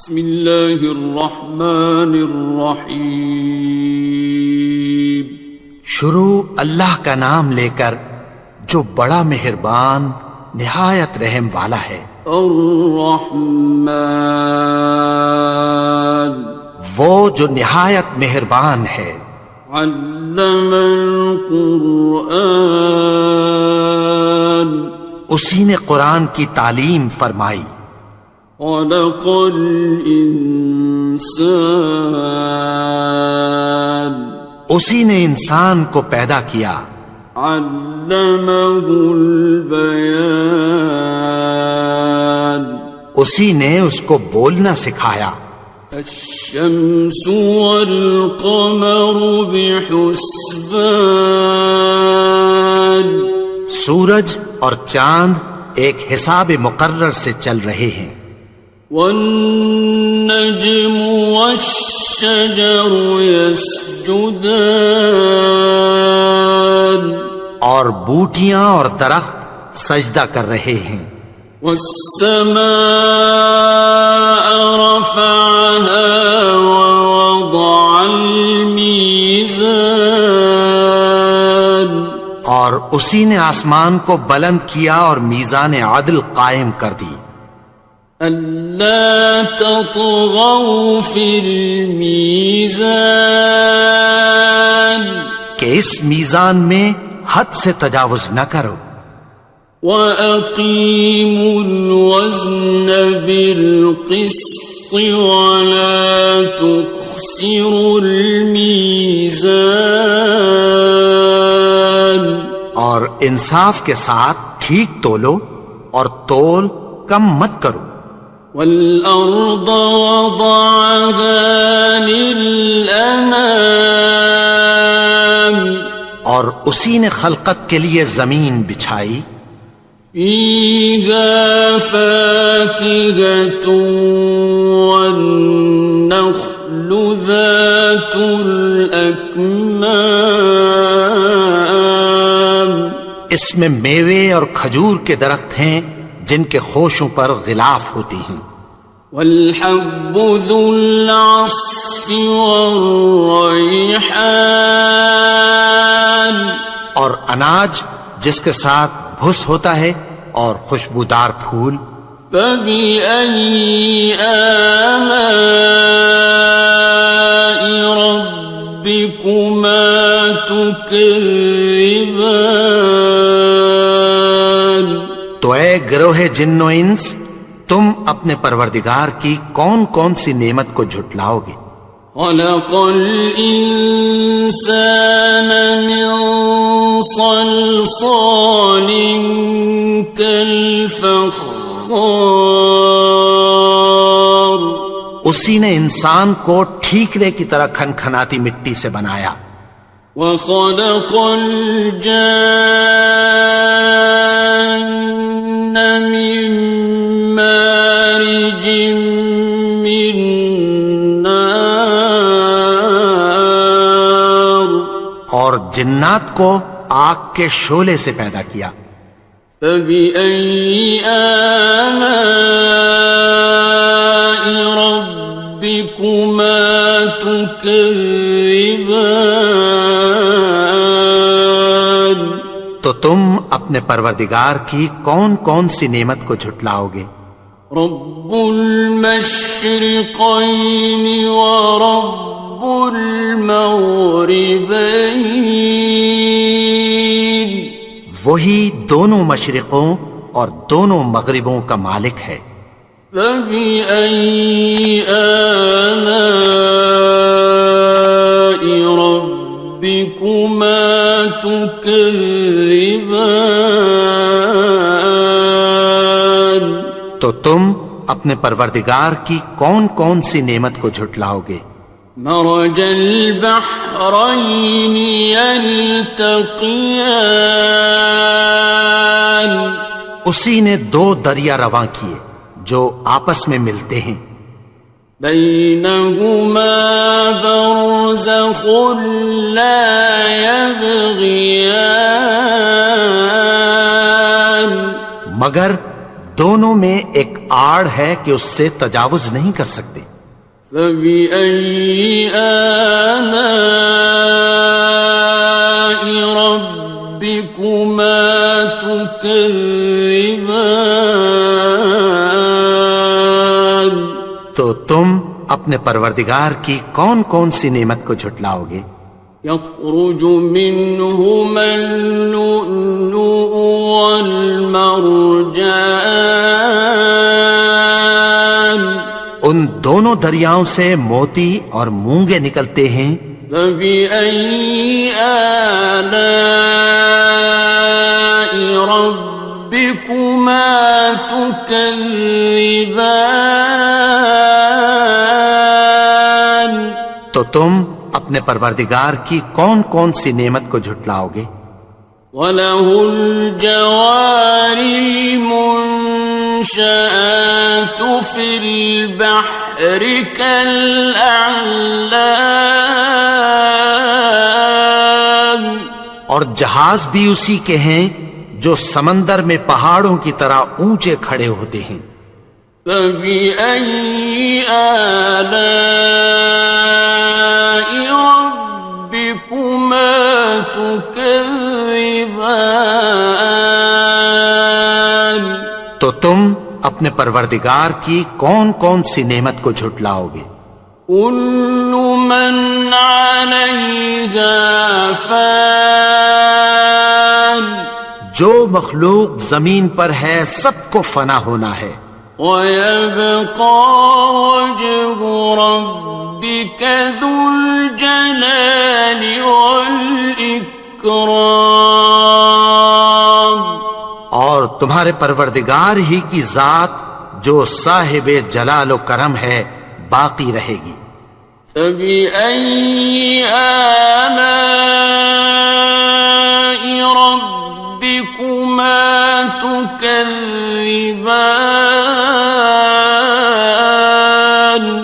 بسم اللہ الرحمن الرحیم. شروع اللہ کا نام لے کر جو بڑا مہربان نہایت رحم والا ہے. الرحمن وہ جو نہایت مہربان ہے. علم القرآن اسی نے قرآن کی تعلیم فرمائی. خلق الانسان اسی نے انسان کو پیدا کیا. علمہ البیان اسی نے اس کو بولنا سکھایا. الشمس والقمر بحسبان سورج اور چاند ایک حساب مقرر سے چل رہے ہیں. والنجم والشجر يسجدان اور بوٹیاں اور درخت سجدہ کر رہے ہیں. والسماء رفعها ووضع الميزان اور اسی نے آسمان کو بلند کیا اور میزان عدل قائم کر دی. ألا تطغوا في الميزان کہ اس میزان میں حد سے تجاوز نہ کرو. وَأَقِيمُوا الْوَزْنَ بِالْقِسْطِ وَلَا تُخْسِرُوا الْمِيزَانَ اور انصاف کے ساتھ ٹھیک تولو اور تول کم مت کرو. وَالْأَرْضَ وَضَعَهَا لِلْأَنَامِ اور اسی نے خلقت کے لیے زمین بچھائی. فِيهَا فَاكِهَةٌ وَالنَّخْلُ ذَاتُ الْأَكْمَامِ اس میں میوے اور کھجور کے درخت ہیں جن کے خوشوں پر غلاف ہوتی ہیں. وَالْحَبُّ ذُو الْعَصْفِ وَالرَّيْحَانِ اور اناج جس کے ساتھ بھس ہوتا ہے اور خوشبودار پھول. فَبِأَيِّ آلَاءِ رَبِّكُمَا تُكَذِّبَانِ تو اے گروہ جن و انس تم اپنے پروردگار کی کون کون سی نعمت کو جھٹلاؤ گے. خَلَقَ الْإِنسَانَ مِنْ صَلْصَالٍ كَالْفَخَّارِ اسی نے انسان کو ٹھیکرے کی طرح کھنکھناتی مٹی سے بنایا. وَخَلَقَ الْجَانَّ مِن مَّارِجٍ مِّن نَّارٍ اور جنات کو آگ کے شعلے سے پیدا کیا. فَبِأَيِّ آلَاءِ رَبِّكُمَا تُكَذِّبَانِ تو تم اپنے پروردگار کی کون کون سی نعمت کو جھٹلاؤ گے. رب المشرقین ورب المغربین وہی دونوں مشرقوں اور دونوں مغربوں کا مالک ہے. فَبِأَيِّ آلَاءِ رَبِّكُمَا تُكَذِّبَانِ تو تم اپنے پروردگار کی کون کون سی نعمت کو جھٹلاؤ گے. مرج البحرین یلتقیان اسی نے دو دریا رواں کیے جو آپس میں ملتے ہیں. بینہما برزخ لا یبغیان مگر دونوں میں ایک آڑ ہے کہ اس سے تجاوز نہیں کر سکتے۔ فبأي آلاء ربكما تكذبان؟ تو تم اپنے پروردگار کی کون کون سی نعمت کو جھٹلاؤ گے؟ يخرج منهما اللؤلؤ والمرجان، ان دونوں دریاؤں سے موتی اور مونگے نکلتے ہیں۔ فبأي آلاء ربكما تكذبان؟ تو تم اپنے پروردگار کی کون کون سی نعمت کو جھٹلاؤ گے؟ وَلَهُ الْجَوَارِ الْمُنشَآتُ فِي الْبَحْرِ كَالْأَعْلَامِ، اور جہاز بھی اسی کے ہیں جو سمندر میں پہاڑوں کی طرح اونچے کھڑے ہوتے ہیں۔ فَبِأَيِّ آلَاءِ رَبِّكُمَا تُكَذِّبَانِ؟ تو تم اپنے پروردگار کی کون کون سی نعمت کو جھٹلاؤ گے؟ كُلُّ مَنْ عَلَيْهَا فَانٍ، جو مخلوق زمین پر ہے سب کو فنا ہونا ہے۔ وَيَبْقَى وَجْهُ رَبِّكَ ذُو الْجَلَالِ وَالْإِكْرَامِ، اور تمہارے پروردگار ہی کی ذات جو صاحب جلال و کرم ہے باقی رہے گی۔ فَبِأَيِّ آلَاءِ رَبِّكُمَا تُكَذِّبَانِ؟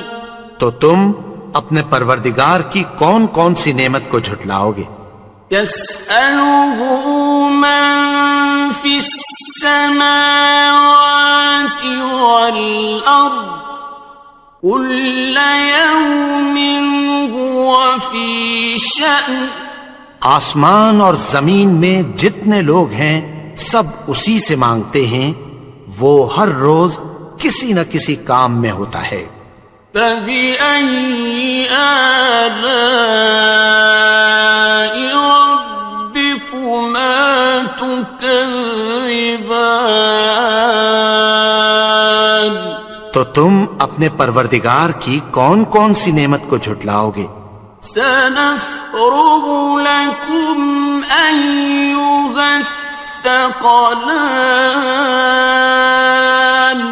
تو تم اپنے پروردگار کی کون کون سی نعمت کو جھٹلاؤ گے؟ يَسْأَلُهُ مَن فِي السَّمَاوَاتِ وَالْأَرْضِ كُلَّ يَوْمٍ هُوَ فِي شَأْنٍ، آسمان اور زمین میں جتنے لوگ ہیں سب اسی سے مانگتے ہیں، وہ ہر روز کسی نہ کسی کام میں ہوتا ہے۔ فَبِأَيِّ آلَاءِ رَبِّكُمَا تُكَذِّبَانِ؟ تو تم اپنے پروردگار کی کون کون سی نعمت کو جھٹلاؤ گے؟ سَنَفْرُغُ لَكُمْ أَيُّهَ الثَّقَلَانِ،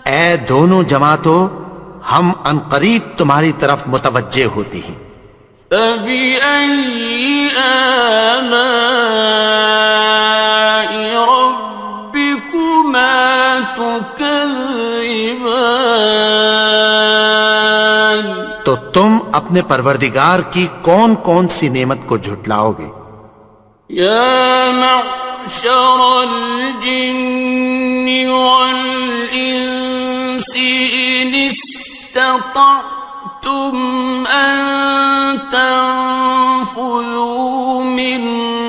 اے دونوں جماعتوں، ہم عنقریب تمہاری طرف متوجہ ہوتے ہیں۔ فَبِأَيِّ آلَاءِ رَبِّكُمَا تُكَذِّبَانِ؟ تو تم اپنے پروردگار کی کون کون سی نعمت کو جھٹلاؤ گے؟ يَا مَعْشَرَ الْجِنِّ وَالْإِنسِ إِنِ اسْتَطَعْتُمْ أَن تَنفُذُوا مِنْ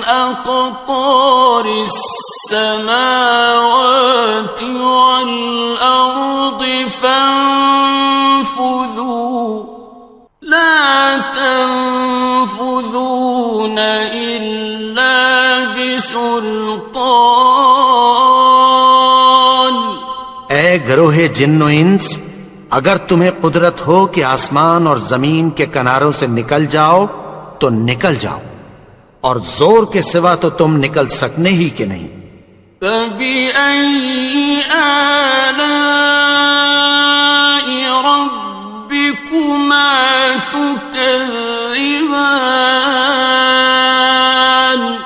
أَقْطَارِ السَّمَاوَاتِ وَالْأَرْضِ فَانفُذُوا لَا تَنفُذُونَ إِلَّا بِسُلْطَانٍ۔ اے گروہ جن و انس، اگر تمہیں قدرت ہو کہ آسمان اور زمین کے کناروں سے نکل جاؤ تو نکل جاؤ، اور زور کے سوا تو تم نکل سکنے ہی کہ نہیں۔ فَبِأَيِّ آلَاءِ رَبِّكُمَا تُكَذِّبَانِ؟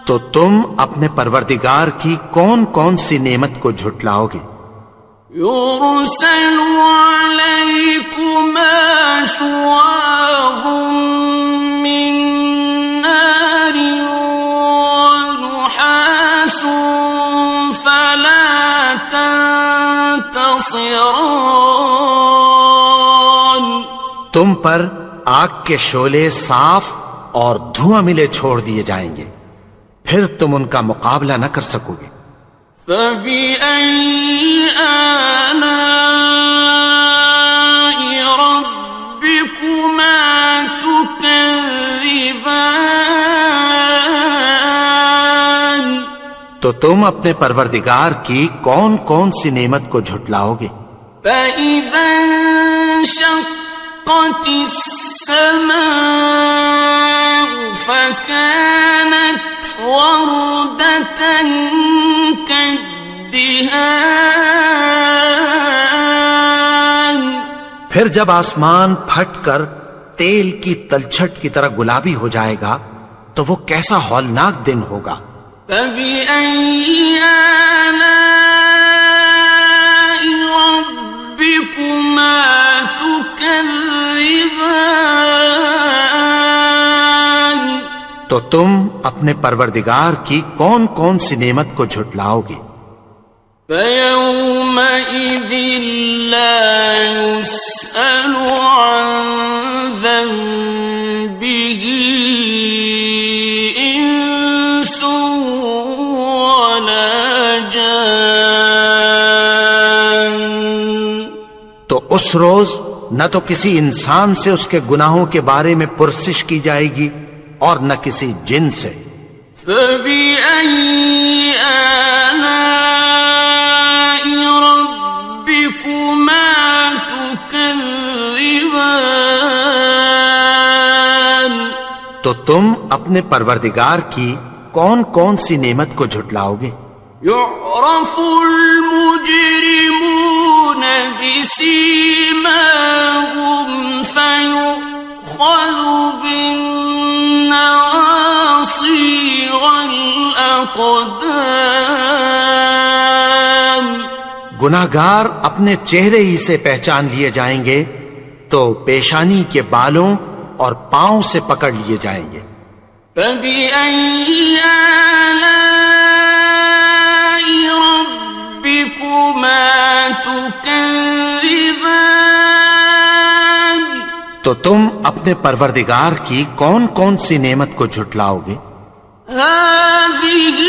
تو تم اپنے پروردگار کی کون کون سی نعمت کو جھٹلاؤ گے؟ يُرْسَلُ عَلَيْكُمَا شُوَاظٌ مِّن نَّارٍ وَنُحَاسٌ فَلَا تَنتَصِرَانِ؟ تم پر آگ کے شعلے صاف اور دھواں ملے چھوڑ دیے جائیں گے، پھر تم ان کا مقابلہ نہ کر سکو گے۔ فَبِأَيِّ آلَاءِ رَبِّكُمَا تُكَذِّبَانِ؟ تو تم اپنے پروردگار کی کون کون سی نعمت کو جھٹلاؤ گے؟ فَإِذَا انشَقَّتِ السَّمَاءُ فَكَانَتْ وَرْدَةً كَالدِّهَانِ، پھر جب آسمان پھٹ کر تیل کی تلچھٹ کی طرح گلابی ہو جائے گا تو وہ کیسا ہولناک دن ہوگا۔ فَبِأَيِّ آلَاءِ رَبِّكُمَا تُكَذِّبَانِ؟ تو تم اپنے پروردگار کی کون کون سی نعمت کو جھٹلاؤ گے؟ فَيَوْمَئِذٍ لَا يُسْأَلُ عَنْ ذَنبِهِ إِنسٌ وَلَا جَانٌ۔ تو اس روز نہ تو کسی انسان سے اس کے گناہوں کے بارے میں پرسش کی جائے گی اور نہ کسی جن سے۔ فَبِأَيِّ آلَاءِ رَبِّكُمَا تُكَذِّبَانِ؟ تو تم اپنے پروردگار کی کون کون سی نعمت کو جھٹلاؤ گے؟ يُعْرَفُ الْمُجْرِمُونَ بِسِيمَاهُمْ فَيُؤْخَذُ بِالنَّوَاصِي وَالْأَقْدَامِ۔ گناہگار اپنے چہرے ہی سے پہچان لیے جائیں گے تو پیشانی کے بالوں اور پاؤں سے پکڑ لیے جائیں گے۔ فَبِأَيِّ آلَاءِ رَبِّكُمَا تُكَذِّبَانِ؟ تو تم اپنے پروردگار کی کون کون سی نعمت کو جھٹلاؤ گے؟ هَٰذِهِ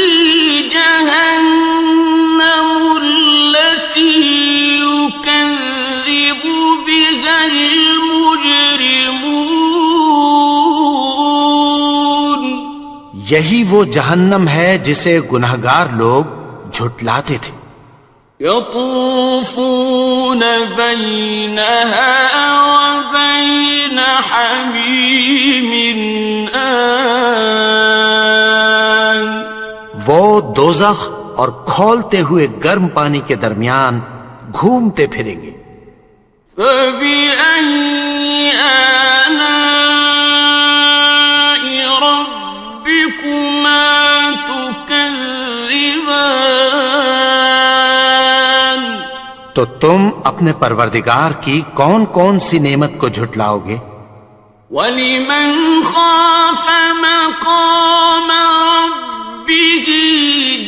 جَهَنَّمُ الَّتِي يُكَذِّبُ بِهَا الْمُجْرِمُونَ۔ یہی وہ جہنم ہے جسے گناہگار لوگ جھٹلاتے تھے۔ يَطُوفُونَ بَيْنَهَا وَبَيْنَ حَمِيمٍ آنٍ۔ وہ دوزخ اور کھولتے ہوئے گرم پانی کے درمیان گھومتے پھریں گے۔ فَبِأَيِّ آلَاءِ رَبِّكُمَا تُكَذِّبَانِ؟ تو تم اپنے پروردگار کی کون کون سی نعمت کو جھٹلاؤ گے؟ وَلِمَنْ خَافَ مَقَامَ رَبِّهِ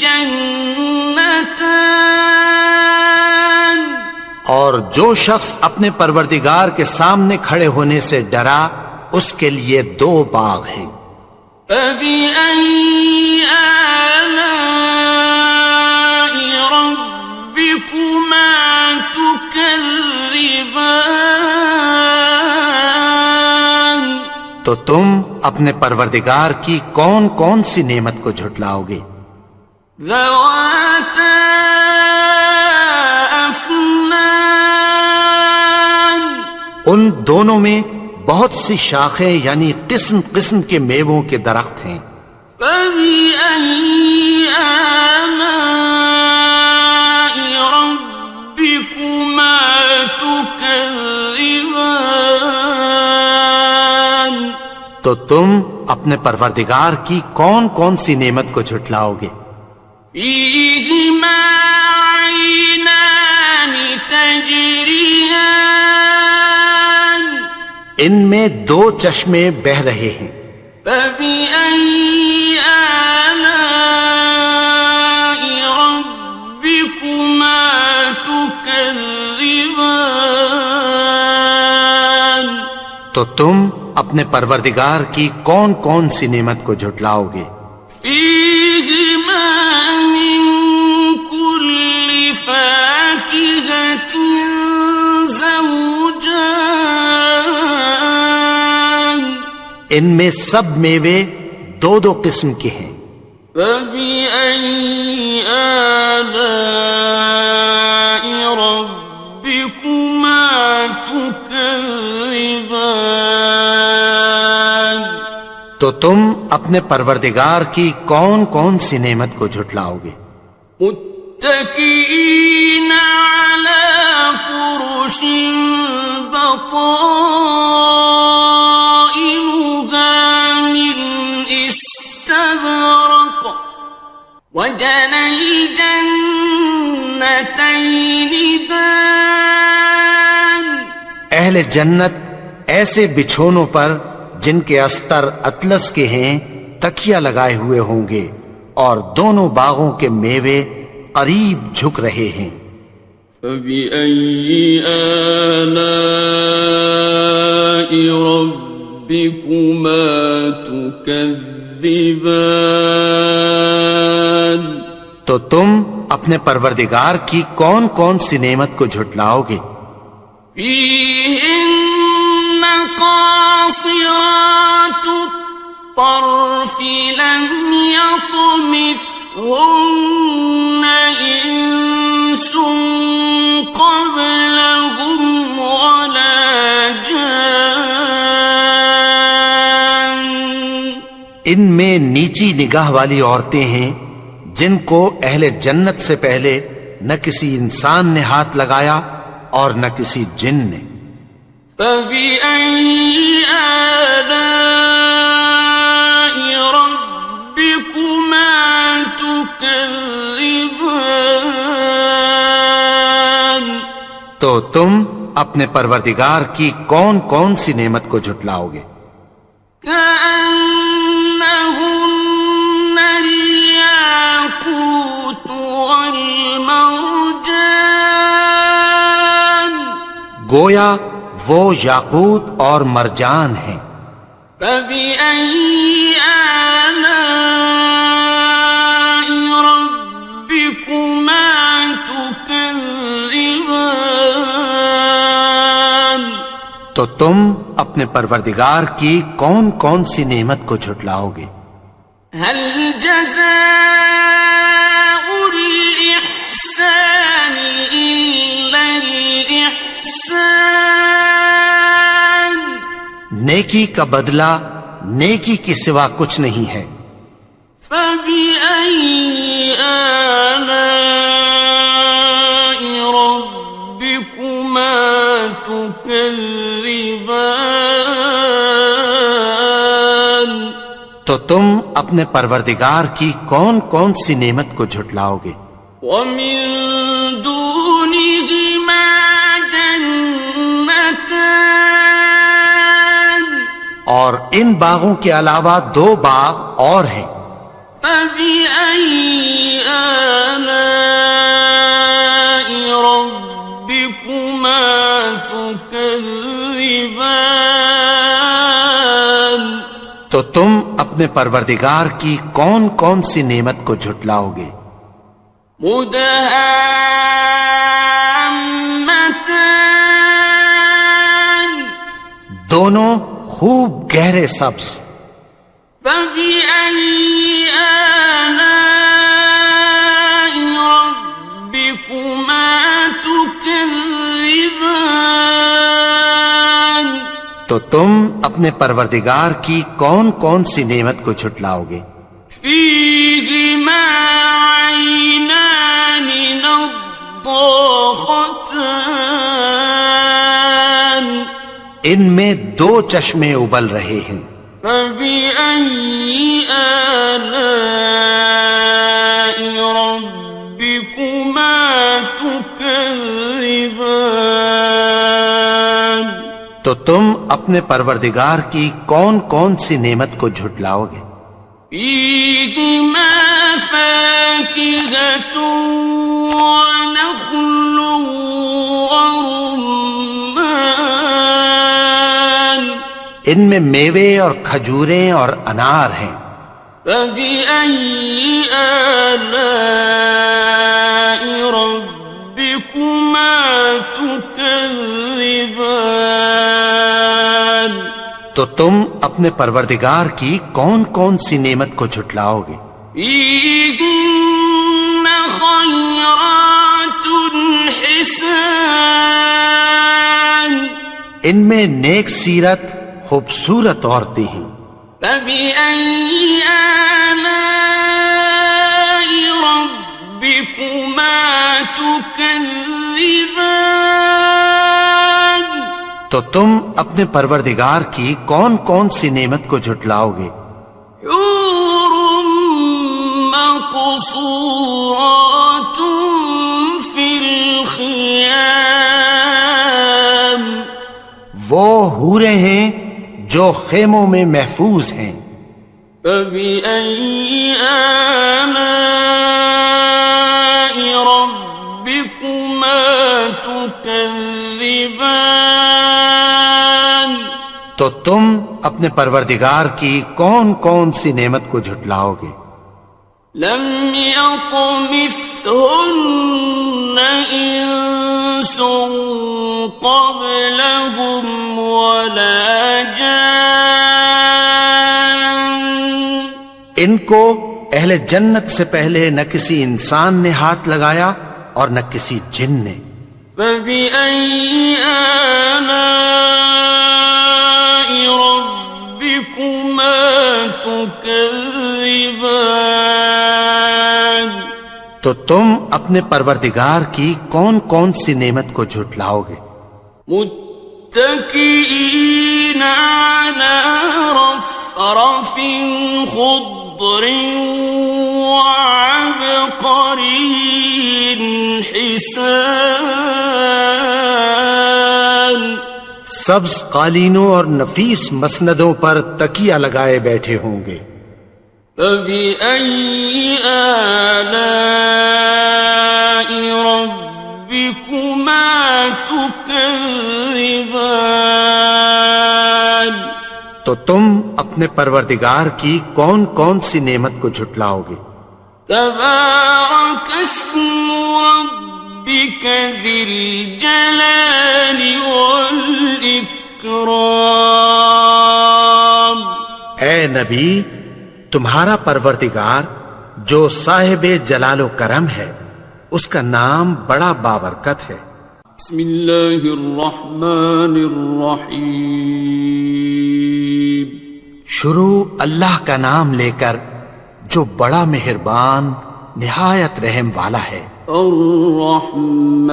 جَنَّتَانِ؟ اور جو شخص اپنے پروردگار کے سامنے کھڑے ہونے سے ڈرا اس کے لیے 2 باغ ہیں۔ فَبِأَيِّ آلَاءِ رَبِّكُمَا تُكَذِّبَانِ؟ تو تم اپنے پروردگار کی کون کون سی نعمت کو جھٹلاؤ گے؟ ذَوَاتَا أَفْنَانٍ؟ ان دونوں میں بہت سی شاخیں یعنی قسم قسم کے میووں کے درخت ہیں۔ فَبِأَيِّ آلَاءِ رَبِّكُمَا تُكَذِّبَانِ؟ تو تم اپنے پروردگار کی کون کون سی نعمت کو جھٹلاؤ گے؟ فِيهِمَا عَيْنَانِ تَجْرِيَانِ؟ ان میں 2 چشمے بہ رہے ہیں۔ فَبِأَيِّ آلَاءِ رَبِّكُمَا تُكَذِّبَانِ؟ تو تم اپنے پروردگار کی کون کون سی نعمت کو جھٹلاؤ گے؟ فیہما من کل فاکہۃ زوجان، ان میں سب میوے دو دو قسم کے ہیں۔ فبأي آلاء ربكما تكذبان، تو تم اپنے پروردگار کی کون کون سی نعمت کو جھٹلاؤ گے؟ متكئين على فرش بطائنها من استبرق، وجنى الجنتين دان، اہل جنت ایسے بچھونوں پر جن کے استر اطلس کے ہیں تکیہ لگائے ہوئے ہوں گے، اور دونوں باغوں کے میوے قریب جھک رہے ہیں۔ فبأي آلاء ربكما تكذبان، تو تم اپنے پروردگار کی کون کون سی نعمت کو جھٹلاؤ گے؟ فيهن قاصرات الطرف لم يطمثهن إنس قبلهم ولا جان، ان میں نیچی نگاہ والی عورتیں ہیں جن کو اہل جنت سے پہلے نہ کسی انسان نے ہاتھ لگایا اور نہ کسی جن نے۔ فبأي آلاء ربكما تكذبان، تو تم اپنے پروردگار کی کون کون سی نعمت کو جھٹلاؤ گے؟ كأنهن الياقوت والمرجان، گویا وہ یاقوت اور مرجان ہیں۔ فبأي آلاء ربكما تكذبان، تو تم اپنے پروردگار کی کون کون سی نعمت کو جھٹلاؤ گے؟ هل جزاء الإحسان إلا الإحسان، نیکی کا بدلہ نیکی کے سوا کچھ نہیں ہے۔ فبأي آلاء ربكما تكذبان، تو تم اپنے پروردگار کی کون کون سی نعمت کو جھٹلاؤ گے؟ ومن دونهما جنتان، اور ان باغوں کے علاوہ دو باغ اور ہیں۔ فبأي آلاء ربكما تكذبان، تو تم اپنے پروردگار کی کون کون سی نعمت کو جھٹلاؤ گے؟ مدهامتان، دونوں خوب گہرے سبز۔ فبأي آلاء ربكما تكذبان، تو تم اپنے پروردگار کی کون کون سی نعمت کو جھٹلاؤ گے؟ فيهما عينان نضاختان، ان میں دو چشمے ابل رہے ہیں۔ فبأي آلاء ربكما تكذبان، تو تم اپنے پروردگار کی کون کون سی نعمت کو جھٹلاؤ گے؟ فيهما فاكهة ونخل ورمان، ان میں میوے اور کھجوریں اور انار ہیں۔ فبأي آلاء ربكما تكذبان؟ تو تم اپنے پروردگار کی کون کون سی نعمت کو جھٹلاؤ گے؟ فيهن خيرات حسان، ان میں نیک سیرت خوبصورت عورتیں ہیں۔ فبأي آلاء ربكما تكذبان؟ تو تم اپنے پروردگار کی کون کون سی نعمت کو جھٹلاؤ گے؟ حور مقصورات في الخيام، وہ حوریں ہیں جو خیموں میں محفوظ ہیں۔ فبأي آلاء ربكما تكذبان؟ تو تم اپنے پروردگار کی کون کون سی نعمت کو جھٹلاؤ گے؟ لم يطمثهن إنس قبلهم ولا جان، ان کو اہل جنت سے پہلے نہ کسی انسان نے ہاتھ لگایا اور نہ کسی جن نے۔ فبأي آلاء ربكما تكذبان؟ تو تم اپنے پروردگار کی کون کون سی نعمت کو جھٹلاؤ گے؟ متكئين على رفرف خضر وعبقري حسان، سبز قالینوں اور نفیس مسندوں پر تکیہ لگائے بیٹھے ہوں گے۔ فبأي آلاء ربكما تكذبان؟ تو تم اپنے پروردگار کی کون کون سی نعمت کو جھٹلاؤ گے؟ تبارك اسم ربك ذي الجلال والإكرام۔ اے نبی، تمہارا پروردگار جو صاحب جلال و کرم ہے، اس کا نام بڑا بابرکت ہے۔ بسم اللہ الرحمن الرحیم، شروع اللہ کا نام لے کر جو بڑا مہربان نہایت رحم والا ہے۔ الرحمن،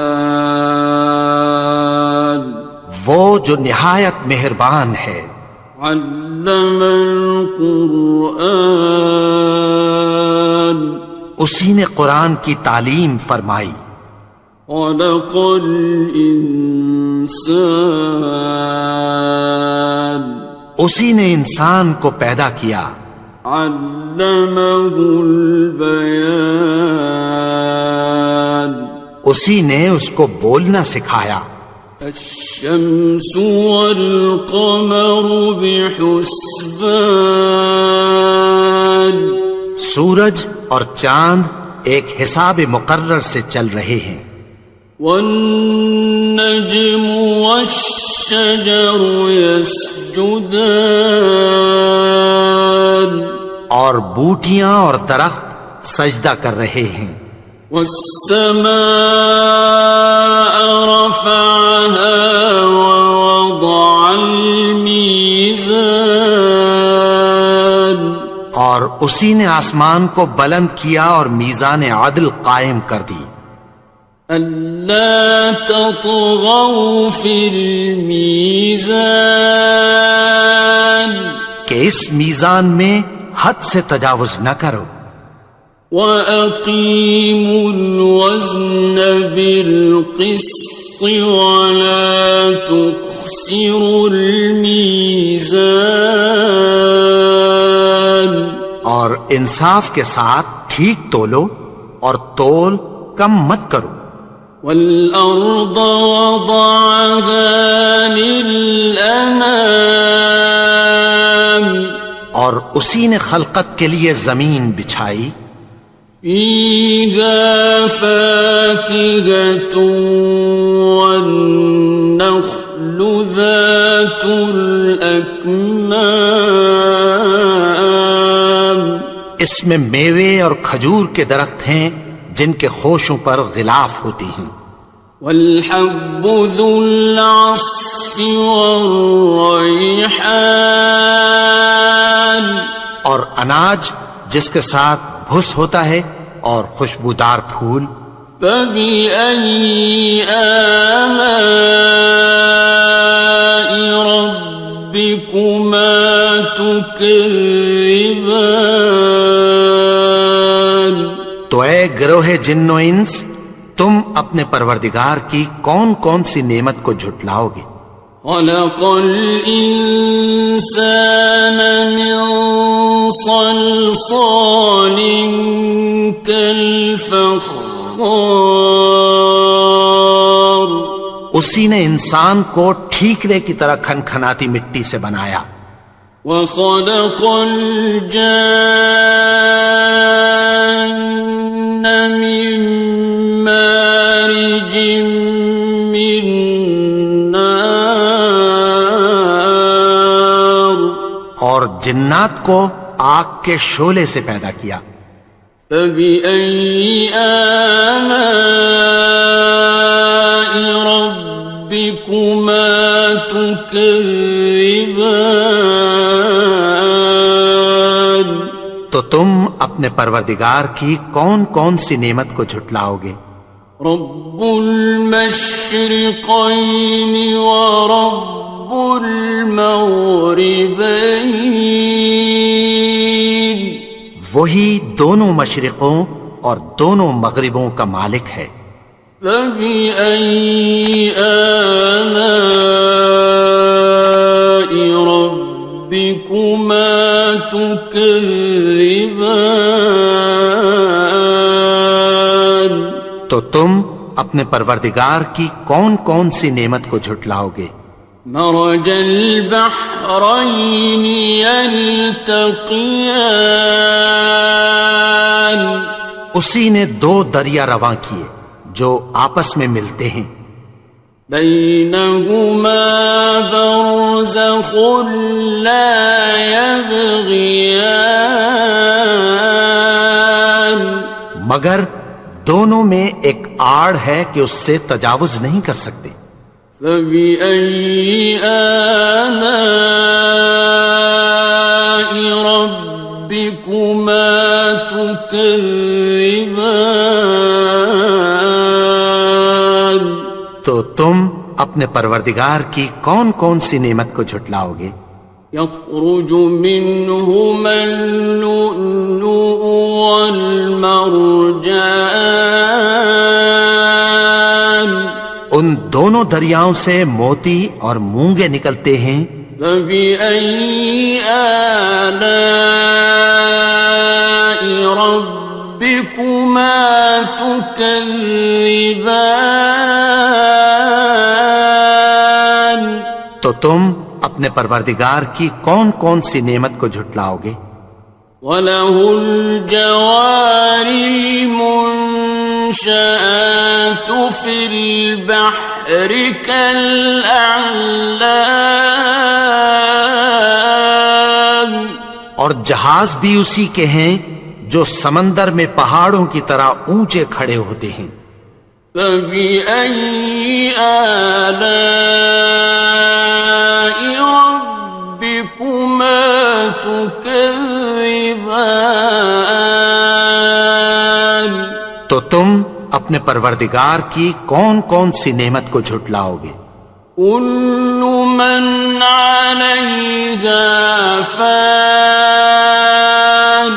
وہ جو نہایت مہربان ہے۔ علم القرآن، اسی نے قرآن کی تعلیم فرمائی۔ خلق الانسان، اسی نے انسان کو پیدا کیا۔ علمہ البیان، اسی نے اس کو بولنا سکھایا۔ الشمس والقمر بحسبان، سورج اور چاند ایک حساب مقرر سے چل رہے ہیں۔ والنجم والشجر يسجدان، اور بوٹیاں اور درخت سجدہ کر رہے ہیں۔ والسماء رفعها ووضع الميزان، اور اسی نے آسمان کو بلند کیا اور میزان عدل قائم کر دی۔ ألا تطغوا في الميزان، کہ اس میزان میں حد سے تجاوز نہ کرو۔ وَأَقِيمُوا الْوَزْنَ بِالْقِسْطِ وَلَا تُخْسِرُوا الْمِيزَانَ، اور انصاف کے ساتھ ٹھیک تولو اور تول کم مت کرو۔ وَالْأَرْضَ وَضَعَهَا لِلْأَنَامِ، اور اسی نے خلقت کے لیے زمین بچھائی، فيها فاكهة والنخل ذات الأكمام، اس میں میوے اور کھجور کے درخت ہیں جن کے خوشوں پر غلاف ہوتی ہیں، والحب ذو العصف والریحان، اور اناج جس کے ساتھ بھس ہوتا ہے اور خوشبودار پھول، فبأي آلاء ربكما تكذبان، تو اے گروہ جن و انس، تم اپنے پروردگار کی کون کون سی نعمت کو جھٹلاؤ گے؟ خلق الإنسان من صلصال كالفخار، اسی نے انسان کو ٹھیکرے کی طرح کھنکھناتی مٹی سے بنایا، وخلق الجان من مارج من نار، اور جنات کو آگ کے شعلے سے پیدا کیا، فبأي آلاء ربكما تكذبان، تو تم اپنے پروردگار کی کون کون سی نعمت کو جھٹلاؤ گے؟ رب المشرقين ورب المغربين، وہی دونوں مشرقوں اور دونوں مغربوں کا مالک ہے، فبأي آلاء ربكما تكذبان، تو تم اپنے پروردگار کی کون کون سی نعمت کو جھٹلاؤ گے؟ مرج البحرين يلتقيان، اسی نے دو دریا رواں کیے جو آپس میں ملتے ہیں، بينهما برزخ لا يبغيان، مگر دونوں میں ایک آڑ ہے کہ اس سے تجاوز نہیں کر سکتے، فبأي آلاء ربكما تكذبان، تو تم اپنے پروردگار کی کون کون سی نعمت کو جھٹلاؤ گے؟ يخرج منهما اللؤلؤ والمرجان، ان دونوں دریاؤں سے موتی اور مونگے نکلتے ہیں، فبأي آلاء ربكما تكذبان، تو تم اپنے پروردگار کی کون کون سی نعمت کو جھٹلاؤ گے؟ وَلَهُ الْجَوَارِ الْمُنشَآتُ فِي الْبَحْرِ كَالْأَعْلَامِ، اور جہاز بھی اسی کے ہیں جو سمندر میں پہاڑوں کی طرح اونچے کھڑے ہوتے ہیں، فَبِأَيِّ آلَاءِ رَبِّكُمَا تُكَذِّبَانِ، تو تم اپنے پروردگار کی کون کون سی نعمت کو جھٹلاؤ گے؟ كُلُّ مَنْ عَلَيْهَا فَانٍ،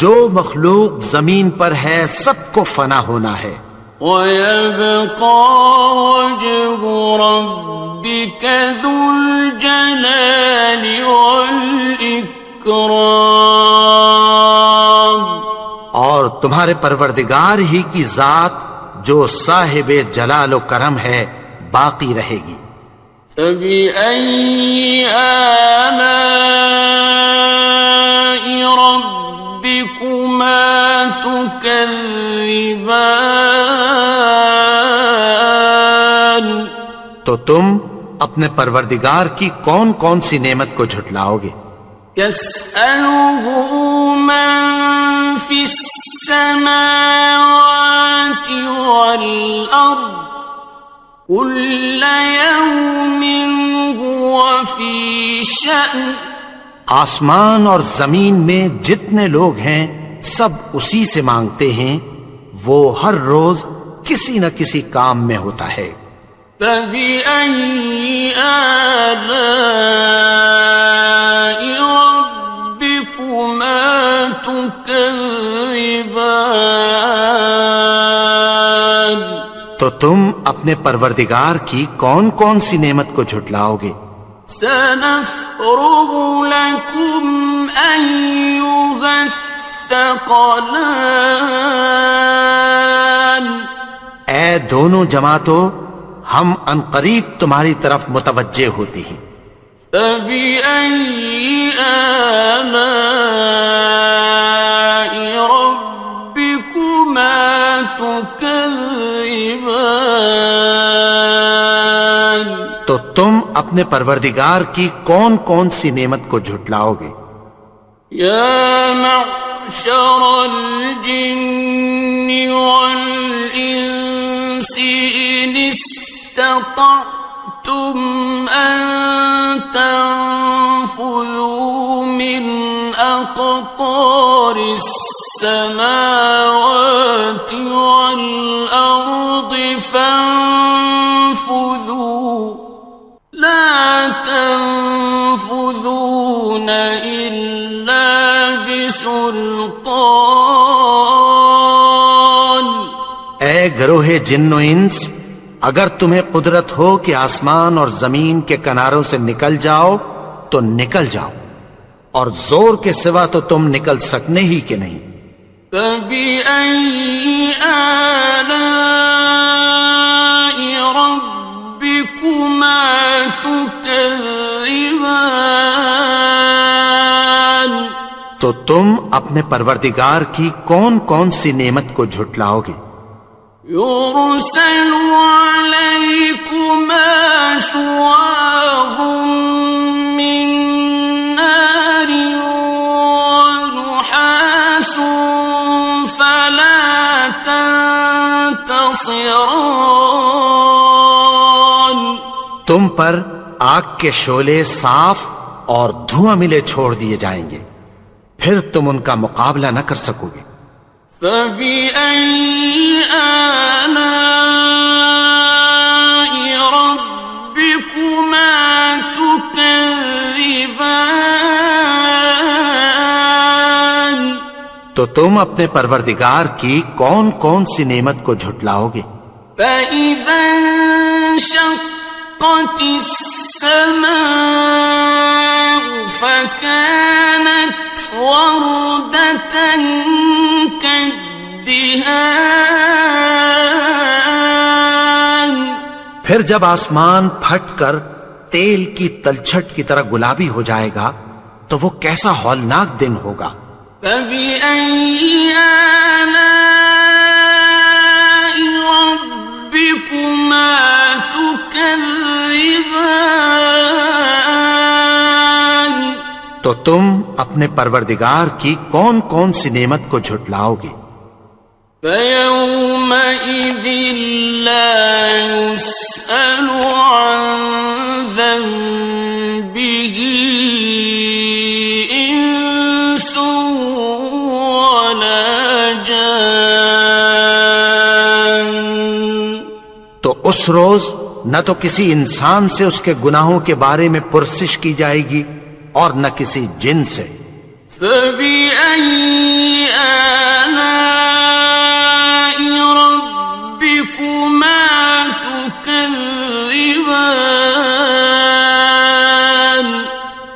جو مخلوق زمین پر ہے سب کو فنا ہونا ہے، وَيَبْقَى وَجْهُ رَبِّكَ ذُو الْجَلَالِ وَالْإِكْرَامِ، اور تمہارے پروردگار ہی کی ذات جو صاحب جلال و کرم ہے باقی رہے گی، فَبِأَيِّ آلَاءِ تكذبان تو تم اپنے پروردگار کی کون کون سی نعمت کو جھٹلاؤ گے؟ يسأله من في السماوات والأرض كل يوم هو في شأن آسمان اور زمین میں جتنے لوگ ہیں سب اسی سے مانگتے ہیں، وہ ہر روز کسی نہ کسی کام میں ہوتا ہے۔ فبأي آلاء ربكما تكذبان تو تم اپنے پروردگار کی کون کون سی نعمت کو جھٹلاؤ گے؟ سنفرغ لكم أيها الثقلان اے دونوں جماعتوں، ہم عنقریب تمہاری طرف متوجہ ہوتے ہیں۔ فبأي آلاء ربكما تكذبان تو تم اپنے پروردگار کی کون کون سی نعمت کو جھٹلاؤ گے؟ يا معشر الجن والإنس إن استطعتم أن تنفذوا من أقطار السماوات والأرض فانفذوا لا تنفذون إلا بسلطان اے گروہ جن و انس، اگر تمہیں قدرت ہو کہ آسمان اور زمین کے کناروں سے نکل جاؤ تو نکل جاؤ، اور زور کے سوا تو تم نکل سکنے ہی کہ نہیں۔ فبأي آلاء ربكما تكذبان تو تم اپنے پروردگار کی کون کون سی نعمت کو جھٹلاؤ گے؟ يرسل عليكما شواظ من نار ونحاس فلا تنتصران تم پر آگ کے شعلے صاف اور دھواں ملے چھوڑ دیے جائیں گے، پھر تم ان کا مقابلہ نہ کر سکو گے۔ فبأي آلاء ربكما تكذبان تو تم اپنے پروردگار کی کون کون سی نعمت کو جھٹلاؤ گے؟ فإذا انشقت السماء فكانت وردة كالدهان پھر جب آسمان پھٹ کر تیل کی تلچھٹ کی طرح گلابی ہو جائے گا تو وہ کیسا ہولناک دن ہوگا۔ فبأي آلاء ربكما تكذبان تو تم اپنے پروردگار کی کون کون سی نعمت کو جھٹلاؤ گے؟ فيومئذ لا يسأل عن ذنبه إنس ولا جان تو اس روز نہ تو کسی انسان سے اس کے گناہوں کے بارے میں پرسش کی جائے گی اور نہ کسی جن سے۔ فبأي آلاء ربكما تكذبان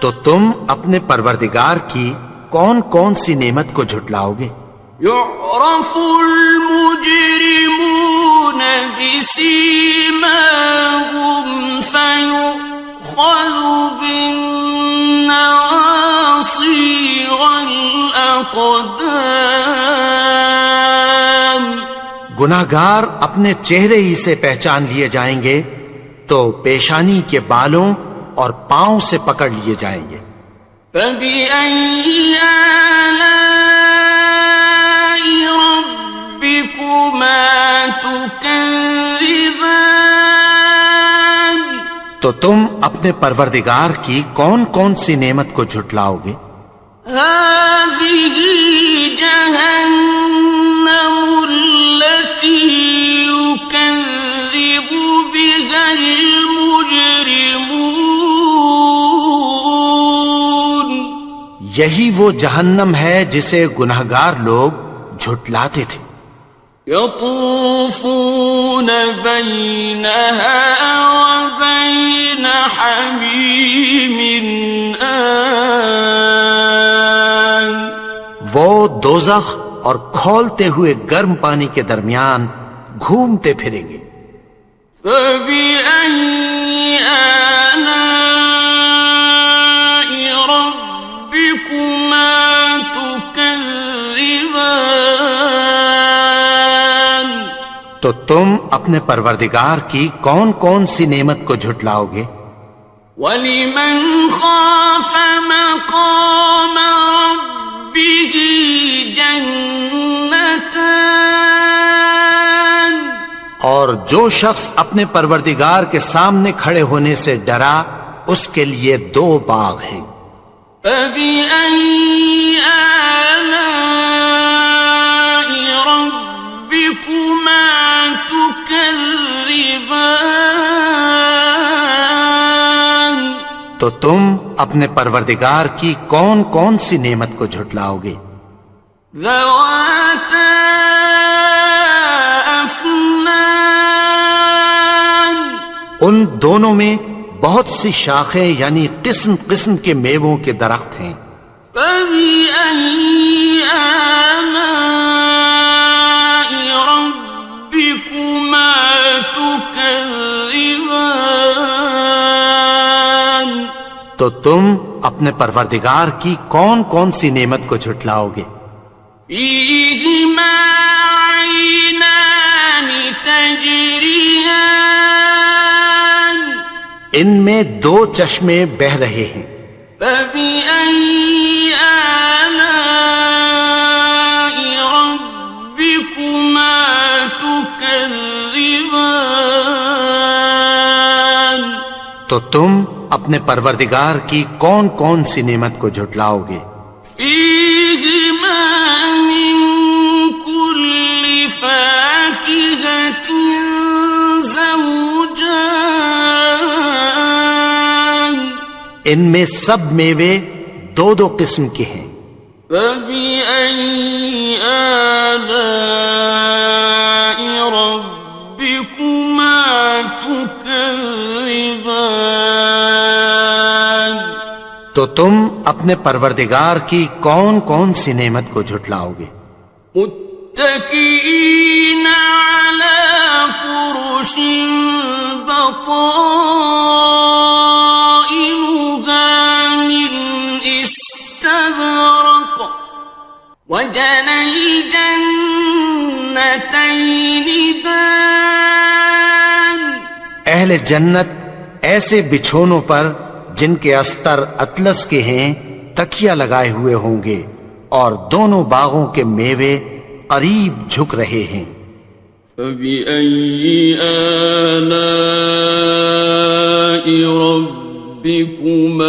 تو تم اپنے پروردگار کی کون کون سی نعمت کو جھٹلاؤ گے؟ يعرف المجرمون بسيماهم فيؤخذ بالنواصي والأقدام گناہگار اپنے چہرے ہی سے پہچان لیے جائیں گے تو پیشانی کے بالوں اور پاؤں سے پکڑ لیے جائیں گے۔ فَبِأَيِّ آلَاءِ رَبِّكُمَا تُكَذِّبَانِ؟ تو تم اپنے پروردگار کی کون کون سی نعمت کو جھٹلاؤ گے؟ هَٰذِهِ جَهَنَّمُ الَّتِي يُكَذِّبُ بِهَا الْمُجْرِمُونَ۔ یہی وہ جہنم ہے جسے گناہگار لوگ جھٹلاتے تھے۔ يطوفون بينها وبين حميم آن۔ وہ دوزخ اور کھولتے ہوئے گرم پانی کے درمیان گھومتے پھریں گے۔ فَبِأَيِّ آلَاءِ رَبِّكُمَا تُكَذِّبَانِ؟ تو تم اپنے پروردگار کی کون کون سی نعمت کو جھٹلاؤ گے؟ وَلِمَنْ خَافَ مَقَامَ رَبِّهِ جَنَّتَانِ؟ اور جو شخص اپنے پروردگار کے سامنے کھڑے ہونے سے ڈرا اس کے لیے 2 باغ ہیں۔ فَبِأَيِّ آلَاءِ رَبِّكُمَا تُكَذِّبَانِ؟ تو تم اپنے پروردگار کی کون کون سی نعمت کو جھٹلاؤ گے؟ ذَوَاتَا أَفْنَانٍ؟ ان دونوں میں بہت سی شاخیں یعنی قسم قسم کے میووں کے درخت ہیں۔ فَبِأَيِّ آلَاءِ رَبِّكُمَا تُكَذِّبَانِ؟ تو تم اپنے پروردگار کی کون کون سی نعمت کو جھٹلاؤ گے؟ فِيهِمَا عَيْنَانِ تَجْرِيَانِ؟ ان میں 2 چشمے بہ رہے ہیں۔ فَبِأَيِّ آلَاءِ رَبِّكُمَا تُكَذِّبَانِ؟ تو تم اپنے پروردگار کی کون کون سی نعمت کو جھٹلاؤ گے؟ فِيهِمَا مِن كُلِّ فَاكِهَةٍ زَوْجَانِ؟ ان میں سب میوے 2 قسم کے ہیں۔ فَبِأَيِّ آلَاءِ رَبِّكُمَا تُكَذِّبَانِ؟ تو تم اپنے پروردگار کی کون کون سی نعمت کو جھٹلاؤ گے؟ متكئين على فرش بطائنها من استبرق وجنى الجنتين دان۔ اہل جنت ایسے بچھونوں پر جن کے استر اطلس کے ہیں تکیہ لگائے ہوئے ہوں گے اور دونوں باغوں کے میوے قریب جھک رہے ہیں۔ فَبِأَيِّ آلَاءِ رَبِّكُمَا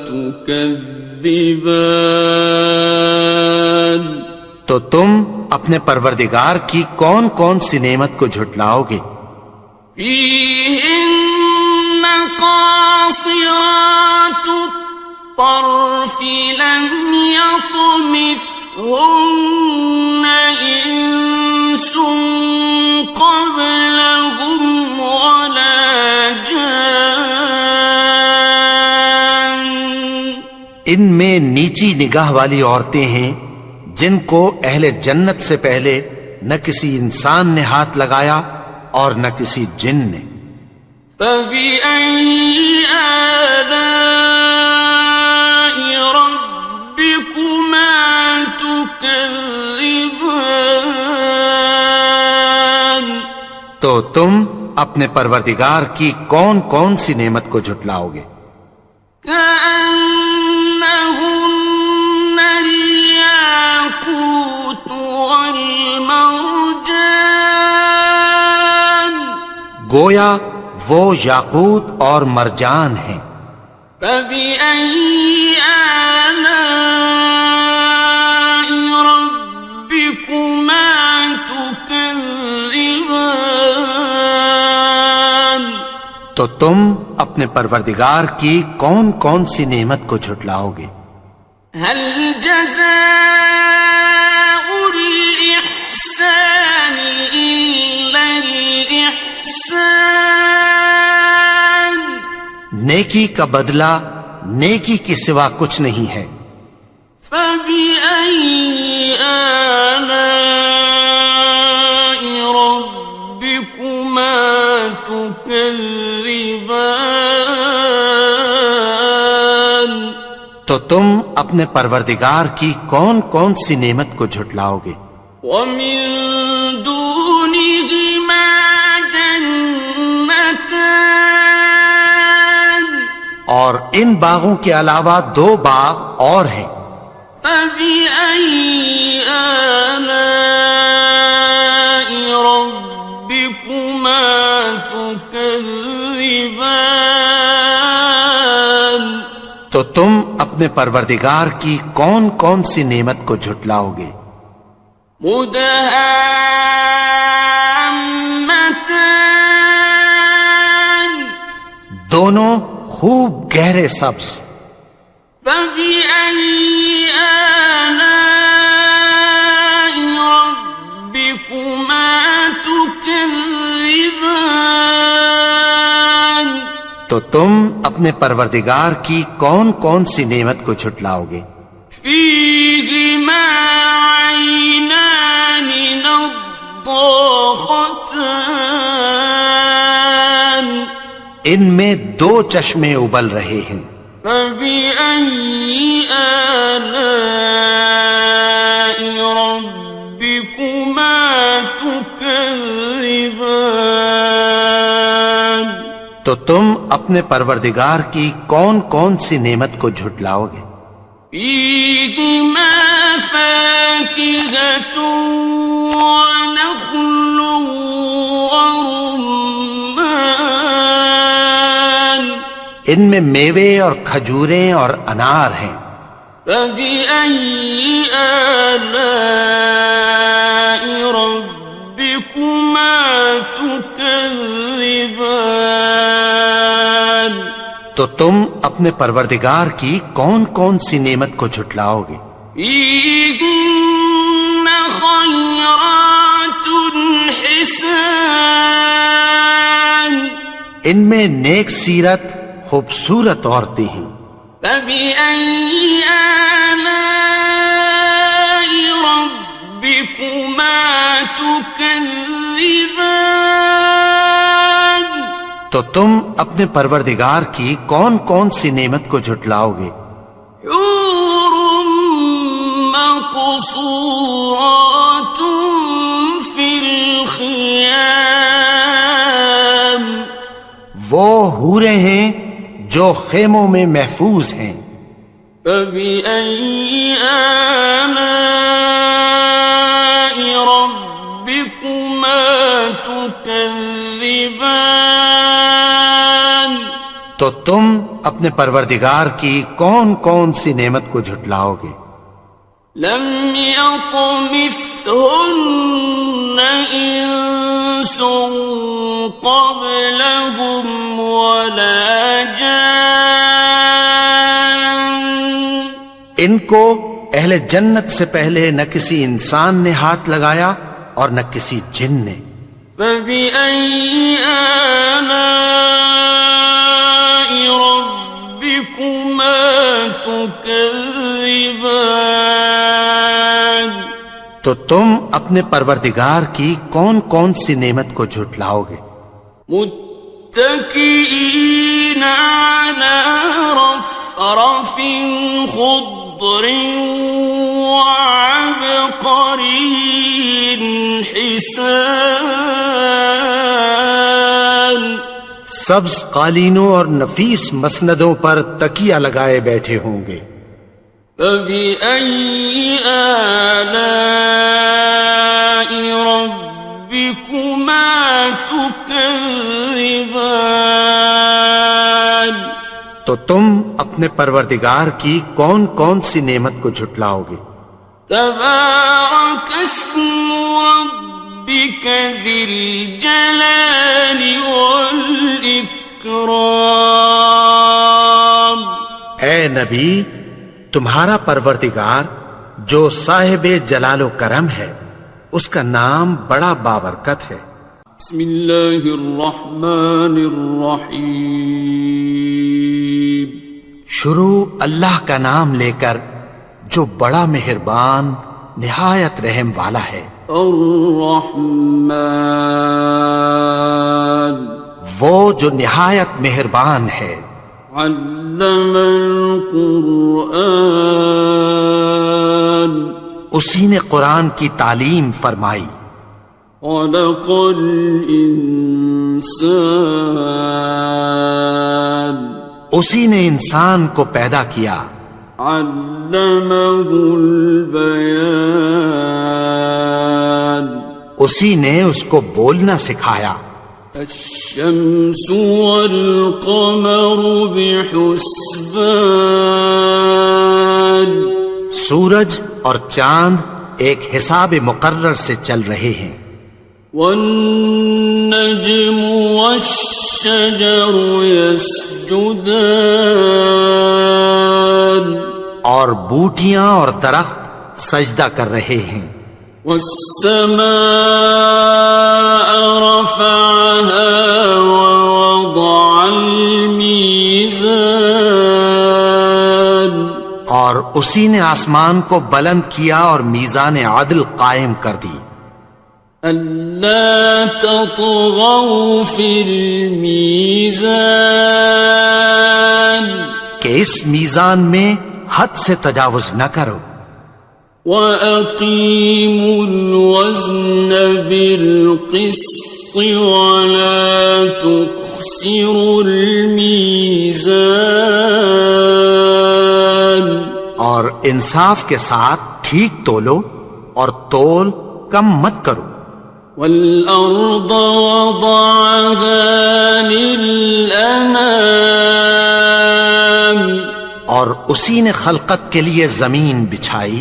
تُكَذِّبَانِ؟ تو تم اپنے پروردگار کی کون کون سی نعمت کو جھٹلاؤ گے؟ فِيهِنَّ قَاصِرَاتُ الطَّرْفِ لَمْ يَطْمِثْهُنَّ إِنسٌ قَبْلَهُمْ وَلَا جَانٌّ۔ ان میں نیچی نگاہ والی عورتیں ہیں جن کو اہل جنت سے پہلے نہ کسی انسان نے ہاتھ لگایا اور نہ کسی جن نے۔ فَبِأَيِّ آلَاءِ رَبِّكُمَا تُكَذِّبَانِ؟ تو تم اپنے پروردگار کی کون کون سی نعمت کو جھٹلاؤ گے؟ كأنهن الياقوت والمرجان گویا وہ یاقوت اور مرجان ہیں۔ فبأي آلاء ربكما تكذبان تو تم اپنے پروردگار کی کون کون سی نعمت کو جھٹلاؤ گے؟ هل جزاء الإحسان إلا الإحسان نیکی کا بدلہ نیکی کے سوا کچھ نہیں ہے۔ فبأي آلاء ربكما تكذبان تو تم اپنے پروردگار کی کون کون سی نعمت کو جھٹلاؤ گے؟ ومن دونهما جنتان اور ان باغوں کے علاوہ دو باغ اور ہیں۔ فبأي آلاء ربكما تكذبان تو تم اپنے پروردگار کی کون کون سی نعمت کو جھٹلاؤ گے؟ مدهامتان دونوں خوب گہرے سبز۔ فبأي آلاء ربكما تكذبان تو تم اپنے پروردگار کی کون کون سی نعمت کو جھٹلاؤ گے؟ فيهما عينان نضاختان ان میں دو چشمے ابل رہے ہیں۔ فبأي آلاء ربكما تكذبان تو تم اپنے پروردگار کی کون کون سی نعمت کو جھٹلاؤ گے؟ فيهما فاكهة ونخل ورمان ان میں میوے اور کھجوریں اور انار ہیں۔ فبأي آلاء ربكما تكذبان تو تم اپنے پروردگار کی کون کون سی نعمت کو جھٹلاؤ گے؟ فيهن خيرات حسان ان میں نیک سیرت خوبصورت عورتیں ہیں۔ فبأي آلاء ربكما تكذبان تو تم اپنے پروردگار کی کون کون سی نعمت کو جھٹلاؤ گے؟ حور مقصورات في الخيام وہ حوریں ہیں جو خیموں میں محفوظ ہیں۔ فبأي آلاء ربكما تكذبان تو تم اپنے پروردگار کی کون کون سی نعمت کو جھٹلاؤ گے؟ لم يطمثهن إنس قبلهم ولا جان ان کو اہل جنت سے پہلے نہ کسی انسان نے ہاتھ لگایا اور نہ کسی جن نے۔ فبأي آلاء ربكما تكذبان تو تم اپنے پروردگار کی کون کون سی نعمت کو جھٹلاؤ گے؟ متكئين على رفرف خضر وعبقري حسان سبز قالینوں اور نفیس مسندوں پر تکیہ لگائے بیٹھے ہوں گے. فَبِأَيِّ آلَاءِ رَبِّكُمَا تُكَذِّبَانِ. تو تم اپنے پروردگار کی کون کون سی نعمت کو جھٹلاؤ گے؟ تبارک اسم ربک ذی الجلال والاکرام. اے نبی، تمہارا پروردگار جو صاحب جلال و کرم ہے، اس کا نام بڑا بابرکت ہے. بسم اللہ الرحمن الرحیم. شروع اللہ کا نام لے کر جو بڑا مہربان نہایت رحم والا ہے. الرحمن، وہ جو نہایت مہربان ہے. علم القرآن، اسی نے قرآن کی تعلیم فرمائی. خلق الانسان، اسی نے انسان کو پیدا کیا. علمہ البیان، اسی نے اس کو بولنا سکھایا. الشمس والقمر بحسبان، سورج اور چاند ایک حساب مقرر سے چل رہے ہیں. والنجم والشجر يسجدان، اور بوٹیاں اور درخت سجدہ کر رہے ہیں. والسماء رفعها ووضع الميزان، اور اسی نے آسمان کو بلند کیا اور میزان عدل قائم کر دی. ألا تطغوا في الميزان، کہ اس میزان میں حد سے تجاوز نہ کرو. وَأَقِيمُوا الْوَزْنَ بِالْقِسْطِ وَلَا تُخْسِرُوا الْمِيزَانَ، اور انصاف کے ساتھ ٹھیک تولو اور تول کم مت کرو. وَالْأَرْضَ وَضَعَهَا لِلْأَنَامِ، اور اسی نے خلقت کے لیے زمین بچھائی.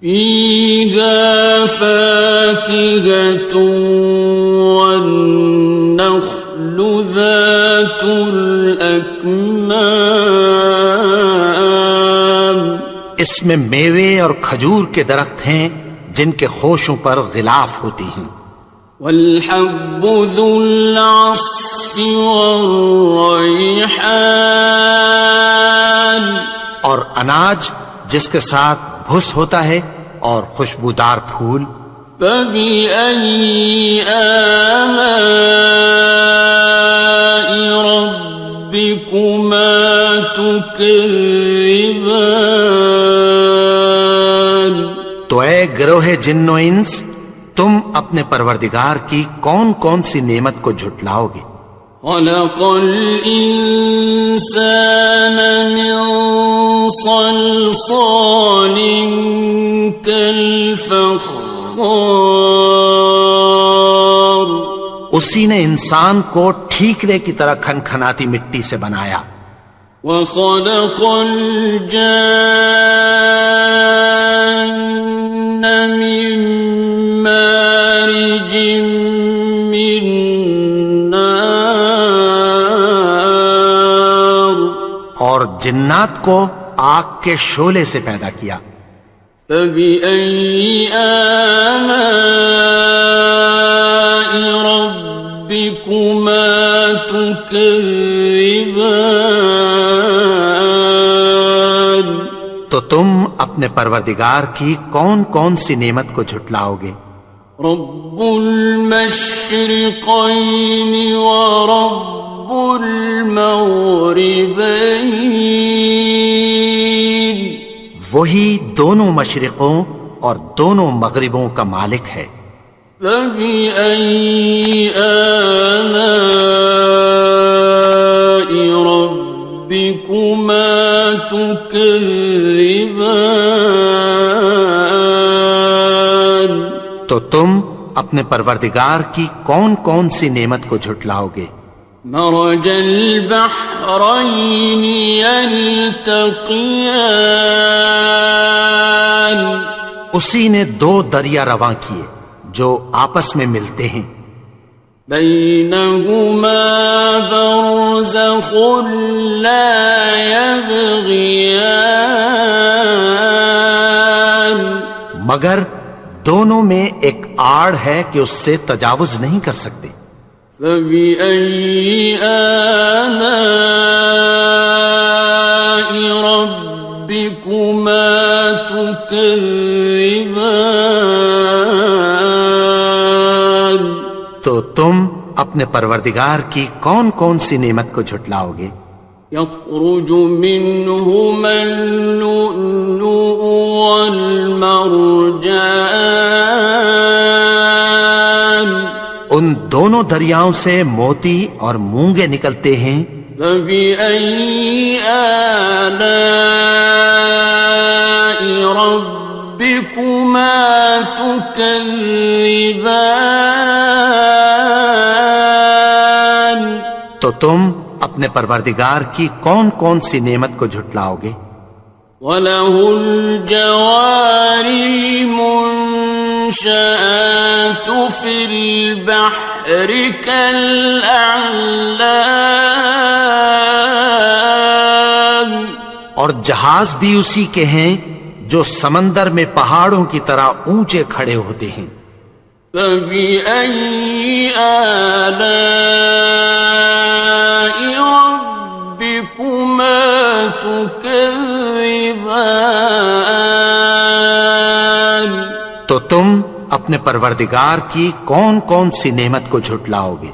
فِيهَا فَاكِهَةٌ وَالنَّخْلُ ذَاتُ الْأَكْمَامِ، اس میں میوے اور کھجور کے درخت ہیں جن کے خوشوں پر غلاف ہوتی ہیں. وَالْحَبُّ ذُو الْعَصْفِ وَالرَّيْحَانِ، اور اناج جس کے ساتھ بھس ہوتا ہے اور خوشبودار پھول. فَبِأَيِّ آلَاءِ رَبِّكُمَا تُكَذِّبَانِ. تو اے گروہ جن و انس، تم اپنے پروردگار کی کون کون سی نعمت کو جھٹلاؤ گے؟ خلق الإنسان من صلصال كالفخار، اسی نے انسان کو ٹھیکرے کی طرح کھنکھناتی مٹی سے بنایا. وخلق الجان من مارج من نار، اور جنات کو آگ کے شعلے سے پیدا کیا. فبأي آلاء ربكما تكذبان. تو تم اپنے پروردگار کی کون کون سی نعمت کو جھٹلاؤ گے؟ رب المشرقين ورب المغربين، وہی دونوں مشرقوں اور دونوں مغربوں کا مالک ہے. فبأي آلاء ربكما تكذبان؟ تو تم اپنے پروردگار کی کون کون سی نعمت کو جھٹلاؤ گے؟ مرج البحرين يلتقيان، اسی نے دو دریا رواں کیے جو آپس میں ملتے ہیں، بينهما برزخ لا يبغيان، مگر دونوں میں ایک آڑ ہے کہ اس سے تجاوز نہیں کر سکتے۔ فبأي آلاء ربكما تكذبان؟ تو تم اپنے پروردگار کی کون کون سی نعمت کو جھٹلاؤ گے؟ يخرج منهما اللؤلؤ والمرجان، ان دونوں دریاؤں سے موتی اور مونگے نکلتے ہیں۔ فبأي آلاء ربكما تكذبان؟ تو تم اپنے پروردگار کی کون کون سی نعمت کو جھٹلاؤ گے؟ وَلَهُ الْجَوَارِ الْمُنشَآتُ فِي الْبَحْرِ كَالْأَعْلَامِ، اور جہاز بھی اسی کے ہیں جو سمندر میں پہاڑوں کی طرح اونچے کھڑے ہوتے ہیں۔ فَبِأَيِّ آلَاءِ رَبِّكُمَا تُكَذِّبَانِ؟ تو تم اپنے پروردگار کی کون کون سی نعمت کو جھٹلاؤ گے؟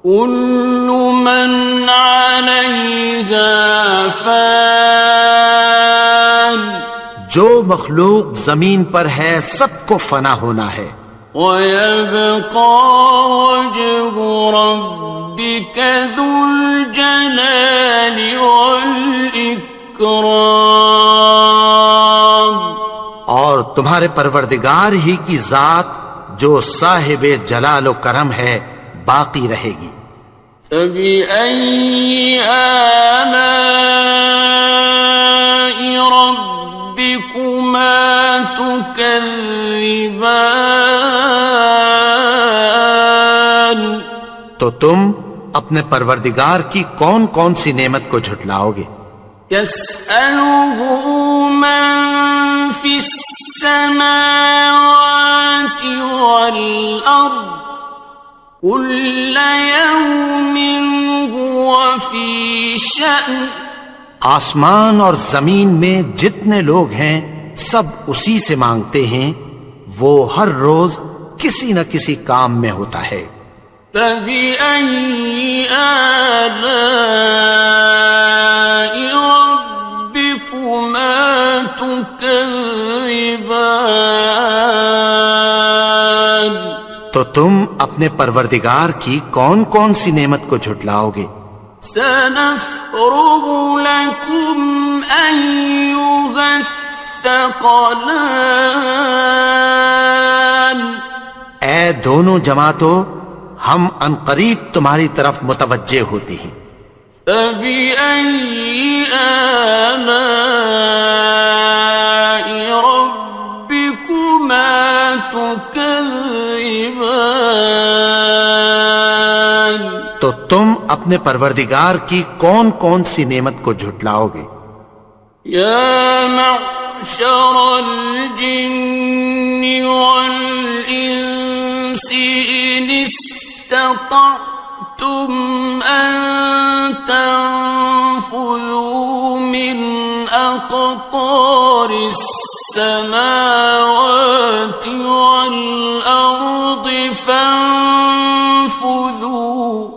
كُلُّ مَنْ عَلَيْهَا فَانٍ، جو مخلوق زمین پر ہے سب کو فنا ہونا ہے، وَيَبْقَى وَجْهُ رَبِّكَ ذُو الْجَلَالِ وَالْإِكْرَامِ، اور تمہارے پروردگار ہی کی ذات جو صاحب جلال و کرم ہے باقی رہے گی۔ فَبِأَيِّ آلَاءِ رَبِّكُمَا تُكَذِّبَانِ؟ تو تم اپنے پروردگار کی کون کون سی نعمت کو جھٹلاؤ گے؟ يَسْأَلُهُ مَن فِي السَّمَاوَاتِ وَالْأَرْضِ كُلَّ يَوْمٍ هُوَ فِي شَأْنٍ، آسمان اور زمین میں جتنے لوگ ہیں سب اسی سے مانگتے ہیں، وہ ہر روز کسی نہ کسی کام میں ہوتا ہے۔ فَبِأَيِّ آلَاءِ رَبِّكُمَا تُكَذِّبَانِ؟ تو تم اپنے پروردگار کی کون کون سی نعمت کو جھٹلاؤ گے؟ سَنَفْرُغُ لَكُمْ أَيُّهَ الثَّقَلَانِ، اے دونوں جماعتوں، ہم عنقریب تمہاری طرف متوجہ ہوتے ہیں۔ فَبِأَيِّ آلَاءِ رَبِّكُمَا تُكَذِّبَانِ؟ تو تم اپنے پروردگار کی کون کون سی نعمت کو جھٹلاؤ گے؟ يَا مَعْشَرَ الْجِنِّ وَالْإِنسِ إِنِ اسْتَطَعْتُمْ أَن تَنفُذُوا مِنْ أَقْطَارِ السَّمَاوَاتِ وَالْأَرْضِ فَانفُذُوا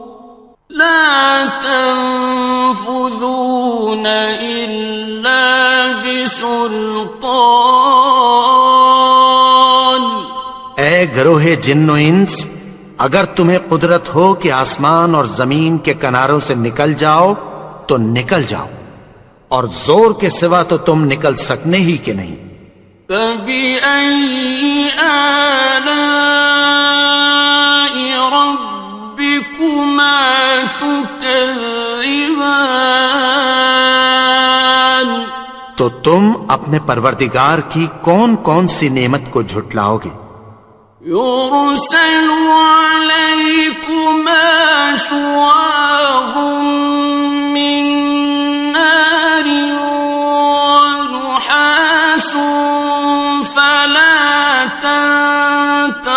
لَا تَنفُذُونَ إِلَّا بِسُلْطَانٍ۔ اے گروہ جن و انس، اگر تمہیں قدرت ہو کہ آسمان اور زمین کے کناروں سے نکل جاؤ تو نکل جاؤ، اور زور کے سوا تو تم نکل سکنے ہی کہ نہیں۔ فَبِأَيِّ آلَاءِ رَبِّكُمَا تُكَذِّبَانِ، تو تم اپنے پروردگار کی کون کون سی نعمت کو جھٹلاؤ گے؟ يُرْسَلُ عَلَيْكُمَا شُوَاظٌ مِّن نَّارٍ وَنُحَاسٌ فَلَا تَنتَصِرَانِ،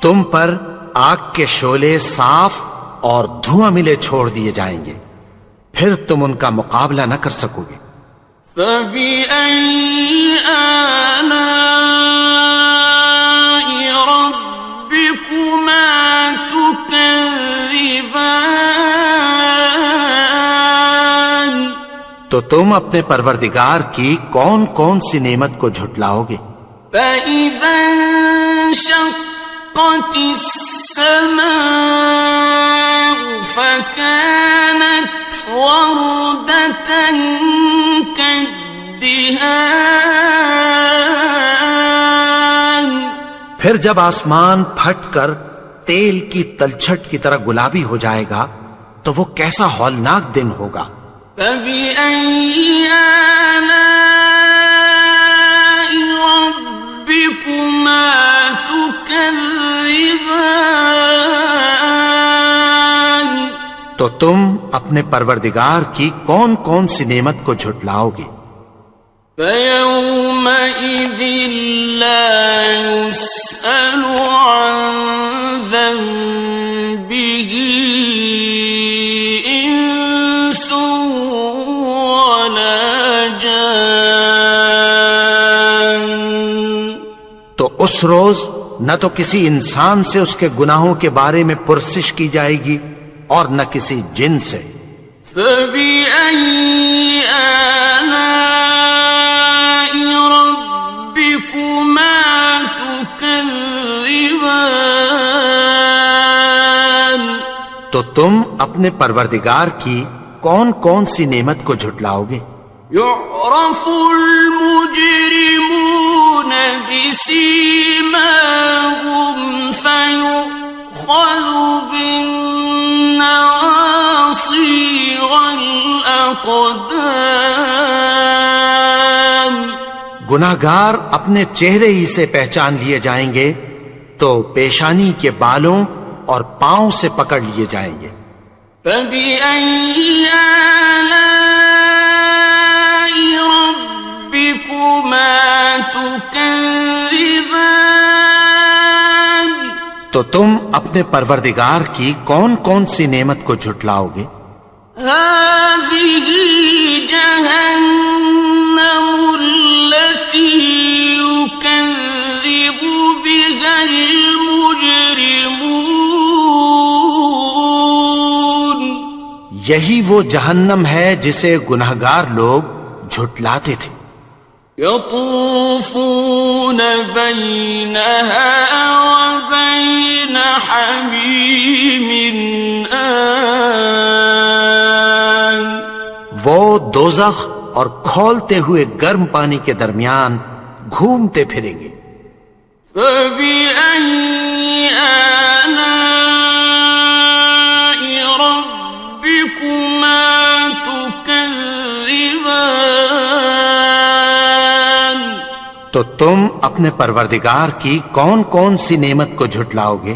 تم پر آگ کے شعلے صاف اور دھواں ملے چھوڑ دیے جائیں گے، پھر تم ان کا مقابلہ نہ کر سکو گے۔ فَبِأَيِّ آلَاءِ رَبِّكُمَا تُكَذِّبَانِ، تو تم اپنے پروردگار کی کون کون سی نعمت کو جھٹلاؤ گے؟ فَإِذَا انشَقَّتِ السَّمَاءُ فَكَانَتْ وَرْدَةً كَالدِّهَانِ، پھر جب آسمان پھٹ کر تیل کی تلچھٹ کی طرح گلابی ہو جائے گا تو وہ کیسا ہولناک دن ہوگا۔ فَبِأَيِّ آلَاءِ رَبِّكُمَا تُكَذِّبَانِ، تو تم اپنے پروردگار کی کون کون سی نعمت کو جھٹلاؤ گے؟ فَيَوْمَئِذٍ لَا يُسْأَلُ عَنْ ذَنبِهِ إِنسٌ وَلَا جَانٌ، تو اس روز نہ تو کسی انسان سے اس کے گناہوں کے بارے میں پرسش کی جائے گی اور نہ کسی جن سے۔ فَبِأَيِّ آلَاءِ رَبِّكُمَا تُكَذِّبَانِ، تو تم اپنے پروردگار کی کون کون سی نعمت کو جھٹلاؤ گے؟ يُعْرَفُ الْمُجْرِمُونَ بِسِيمَاهُمْ فَيُؤْخَذُ بِالنَّوَاصِي وَالْأَقْدَامِ، گناہگار اپنے چہرے ہی سے پہچان لیے جائیں گے تو پیشانی کے بالوں اور پاؤں سے پکڑ لیے جائیں گے۔ فَبِأَيِّ آلَاءِ رَبِّكُمَا تُكَذِّبَانِ، تو تم اپنے پروردگار کی کون کون سی نعمت کو جھٹلاؤ گے؟ هَٰذِهِ جَهَنَّمُ الَّتِي يُكَذِّبُ بِهَا الْمُجْرِمُونَ، یہی وہ جہنم ہے جسے گناہگار لوگ جھٹلاتے تھے۔ يَطُوفُونَ بَيْنَهَا وَبَيْنَ حَمِيمٍ آنٍ، وہ دوزخ اور کھولتے ہوئے گرم پانی کے درمیان گھومتے پھریں گے۔ فَبِأَيِّ آلَاءِ رَبِّكُمَا تُكَذِّبَانِ، تو تم اپنے پروردگار کی کون کون سی نعمت کو جھٹلاؤ گے؟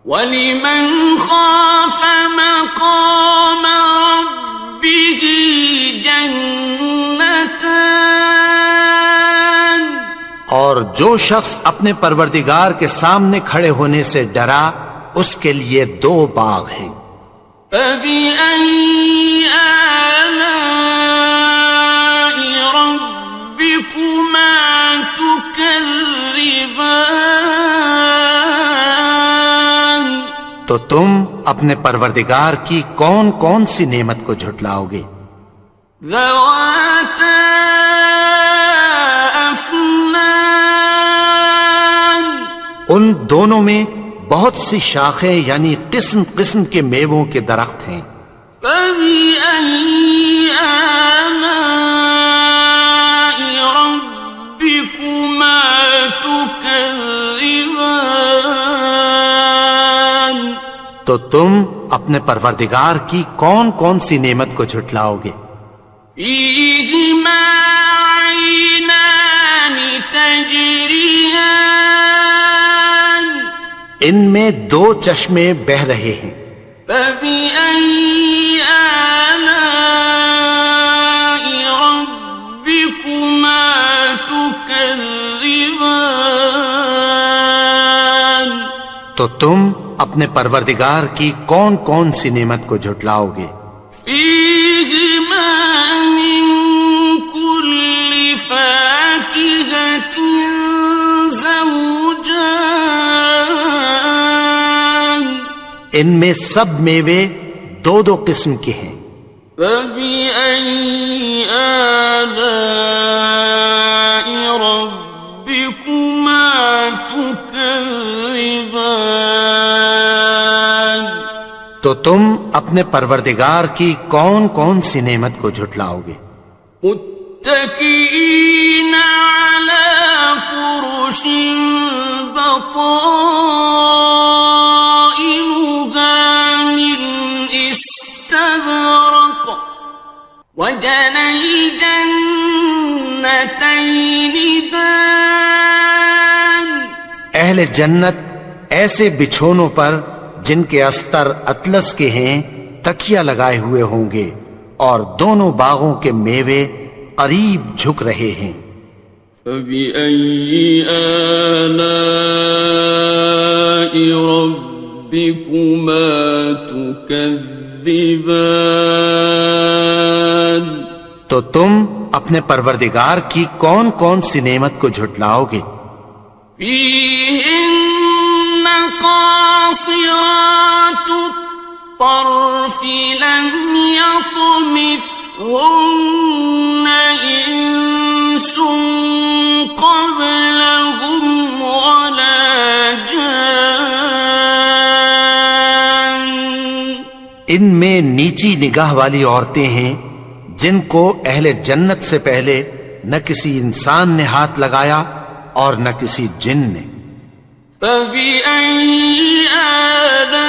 وَلِمَنْ خَافَ مَقَامَ رَبِّهِ جَنَّتَانِ، اور جو شخص اپنے پروردگار کے سامنے کھڑے ہونے سے ڈرا اس کے لیے 2 باغ ہیں۔ فَبِأَيِّ آلَاءِ رَبِّكُمَا تُكَذِّبَانِ، تو تم اپنے پروردگار کی کون کون سی نعمت کو جھٹلاؤ گے؟ ذَوَاتَا أَفْنَانٍ أكنان ان دونوں میں بہت سی شاخیں یعنی قسم قسم کے میووں کے درخت ہیں. فبأي آلاء ربكما تكذبان تو تم اپنے پروردگار کی کون کون سی نعمت کو جھٹلاؤ گے؟ فيهما عينان تجريان ان میں دو چشمے بہ رہے ہیں. فبأي آلاء ربكما تكذبان تو تم اپنے پروردگار کی کون کون سی نعمت کو جھٹلاؤ گے؟ فيهما من كل فاكهة زوجان ان میں سب میوے دو دو قسم کے ہیں. فبأي آلاء ربكما تكذبان تو تم اپنے پروردگار کی کون کون سی نعمت کو جھٹلاؤ گے؟ متكئين على فرش بطائنها من استبرق وجنى الجنتين دان اہل جنت ایسے بچھونوں پر جن کے استر اطلس کے ہیں تکیہ لگائے ہوئے ہوں گے اور دونوں باغوں کے میوے قریب جھک رہے ہیں. فبأي آلاء ربكما تكذبان تو تم اپنے پروردگار کی کون کون سی نعمت کو جھٹلاؤ گے؟ فيهن قاصرات الطرف لم يطمثهن إنس قبلهم ولا جان ان میں نیچی نگاہ والی عورتیں ہیں جن کو اہل جنت سے پہلے نہ کسی انسان نے ہاتھ لگایا اور نہ کسی جن نے. فبأي آلاء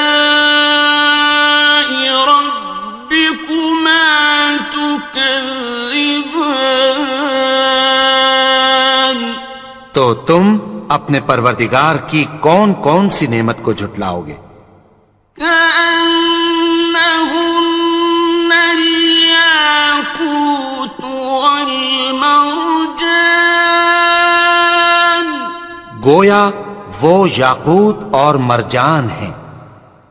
ربكما تكذبان تو تم اپنے پروردگار کی کون کون سی نعمت کو جھٹلاؤ گے؟ كأنهن الياقوت والمرجان گویا وہ یاقوت اور مرجان ہیں.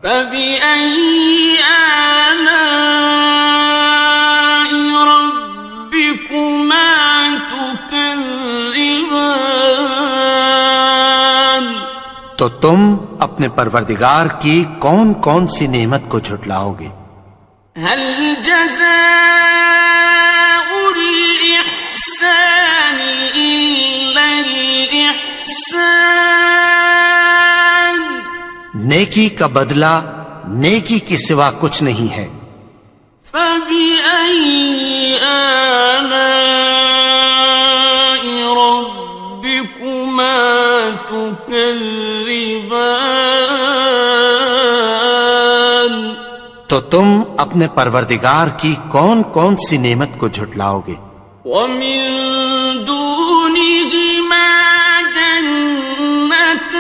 فبأي آلاء ربكما تكذبان تو تم اپنے پروردگار کی کون کون سی نعمت کو جھٹلاؤ گے؟ هل جزاء الإحسان إلا الإحسان نیکی کا بدلہ نیکی کے سوا کچھ نہیں ہے. فبأي آلاء ربكما تكذبان تو تم اپنے پروردگار کی کون کون سی نعمت کو جھٹلاؤ گے؟ ومن دونهما جنتان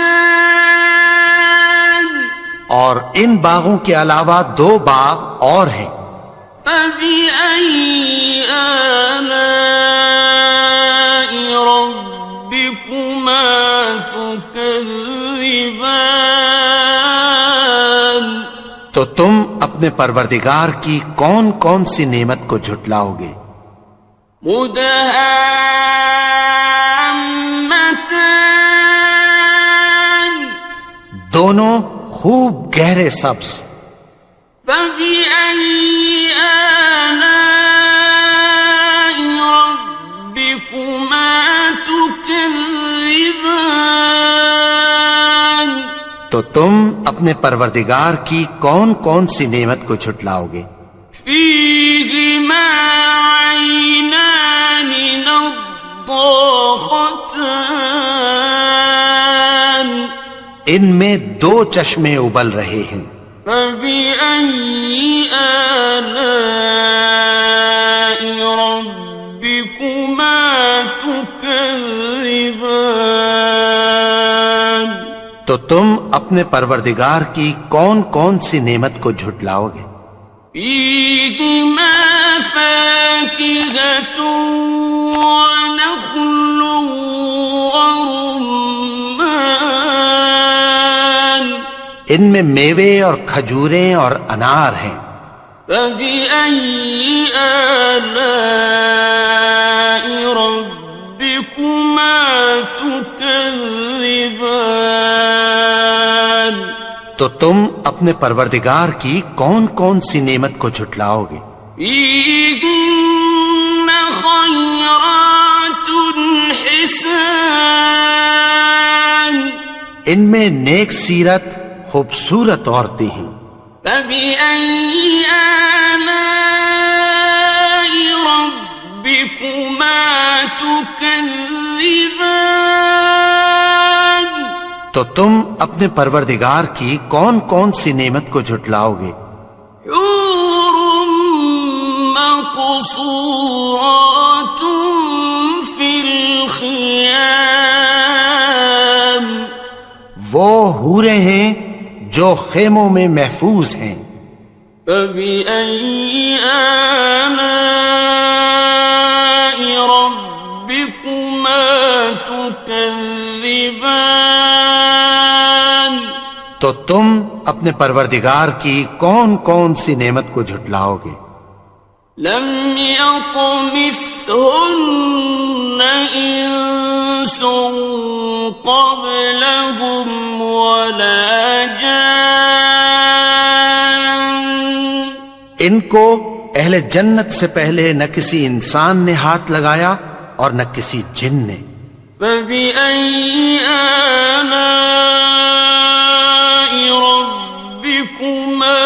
اور ان باغوں کے علاوہ دو باغ اور ہیں. فبأي آلاء ربكما تكذبان تو تم اپنے پروردگار کی کون کون سی نعمت کو جھٹلاؤ گے؟ مدهامتان دونوں خوب گہرے سبز. فبأي آلاء ربكما تكذبان تو تم اپنے پروردگار کی کون کون سی نعمت کو جھٹلاؤ گے؟ فيهما عينان نضاختان ان میں دو چشمے ابل رہے ہیں، فبأي آلاء ربكما تكذبان تو تم اپنے پروردگار کی کون کون سی نعمت کو جھٹلاؤ گے؟ فيهما فاكهة ونخل ورمان ان میں میوے اور کھجوریں اور انار ہیں، فبأي آلاء ربكما تكذبان تو تم اپنے پروردگار کی کون کون سی نعمت کو جھٹلاؤ گے؟ فيهن خيرات حسان ان میں نیک سیرت خوبصورت عورتیں ہیں، فبأي آلاء ربكما تكذبان تو تم اپنے پروردگار کی کون کون سی نعمت کو جھٹلاؤ گے؟ حور مقصورات في الخيام وہ حوریں ہیں جو خیموں میں محفوظ ہیں، فبأي آلاء ربكما تكذبان تو تم اپنے پروردگار کی کون کون سی نعمت کو جھٹلاؤ گے؟ لم يطمثهن إنس قبلهم ولا جان ان کو اہل جنت سے پہلے نہ کسی انسان نے ہاتھ لگایا اور نہ کسی جن نے، فبأي آلاء ربكما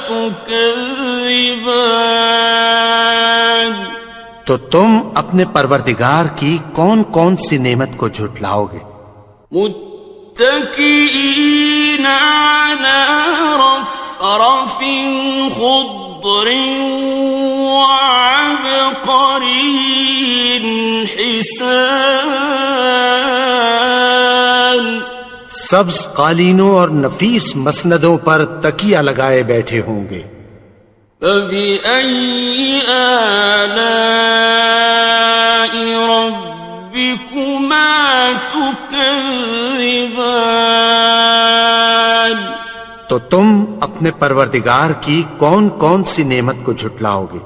تكذبان تو تم اپنے پروردگار کی کون کون سی نعمت کو جھٹلاؤ گے؟ متكئين على رفرف خضر وعبقري حسان سبز قالینوں اور نفیس مسندوں پر تکیہ لگائے بیٹھے ہوں گے، فبأي آلاء ربكما تكذبان تو تم اپنے پروردگار کی کون کون سی نعمت کو جھٹلاؤ گے؟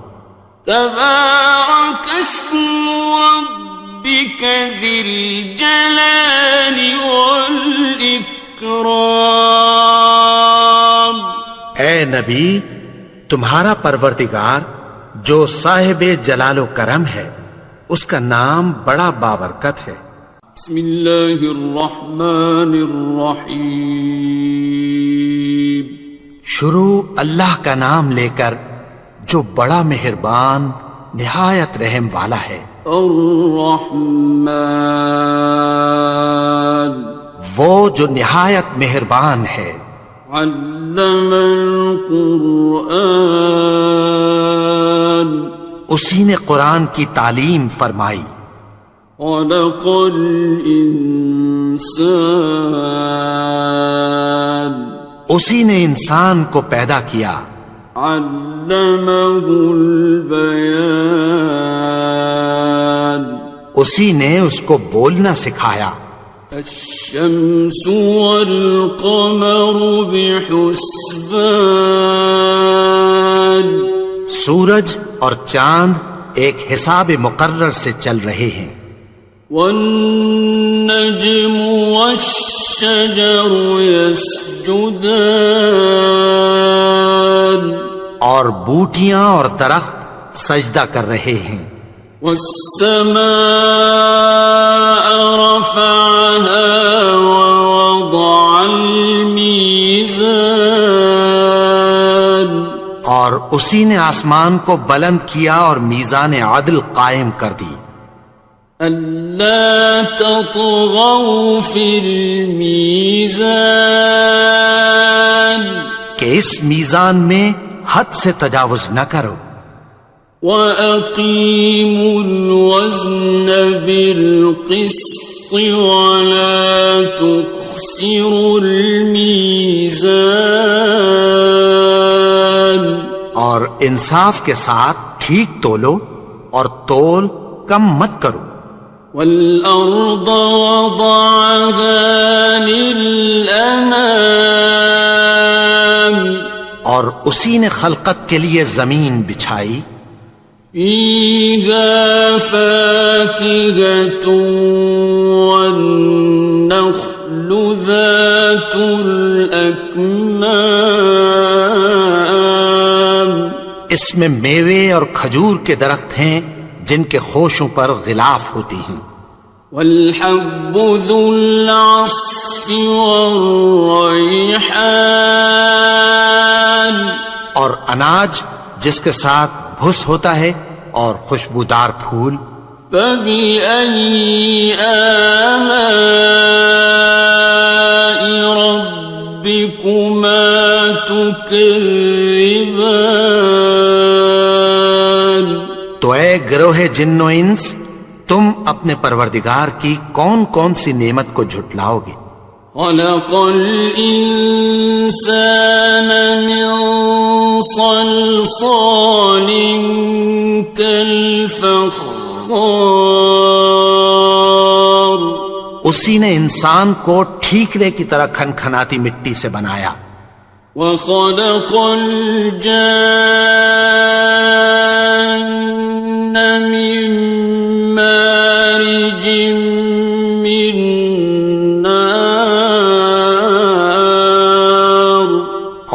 تبارك اسم ربك ذي الجلال والإكرام اے نبی، تمہارا پروردگار جو صاحب جلال و کرم ہے، اس کا نام بڑا بابرکت ہے۔ بسم اللہ الرحمن الرحیم شروع اللہ کا نام لے کر جو بڑا مہربان نہایت رحم والا ہے۔ الرحمن وہ جو نہایت مہربان ہے۔ علم القرآن اسی نے قرآن کی تعلیم فرمائی۔ خلق الانسان اسی نے انسان کو پیدا کیا۔ علمہ البیان اسی نے اس کو بولنا سکھایا۔ الشمس والقمر بحسبان سورج اور چاند ایک حساب مقرر سے چل رہے ہیں۔ والنجم والشجر يسجدان اور بوٹیاں اور درخت سجدہ کر رہے ہیں۔ والسماء رفعها ووضع الميزان اور اسی نے آسمان کو بلند کیا اور میزان عدل قائم کر دی ألا تطغوا في الميزان کہ اس میزان میں حد سے تجاوز نہ کرو وأقيموا الوزن بالقسط ولا تخسروا الميزان اور انصاف کے ساتھ ٹھیک تولو اور تول کم مت کرو والأرض وضعها للأنام اور اسی نے خلقت کے لیے زمین بچھائی فيها فاكهة والنخل ذات الأكمام اس میں میوے اور کھجور کے درخت ہیں جن کے خوشوں پر غلاف ہوتی ہیں والحب ذو العصف والريحان اور اناج جس کے ساتھ بھس ہوتا ہے اور خوشبودار پھول فبأي آلاء ربكما تكذبان تو اے گروہ جن و انس تم اپنے پروردگار کی کون کون سی نعمت کو جھٹلاؤ گے خلق الإنسان من صلصال كالفخار اسی نے انسان کو ٹھیکرے کی طرح کھنکھناتی مٹی سے بنایا وخلق الجان من مارج من نار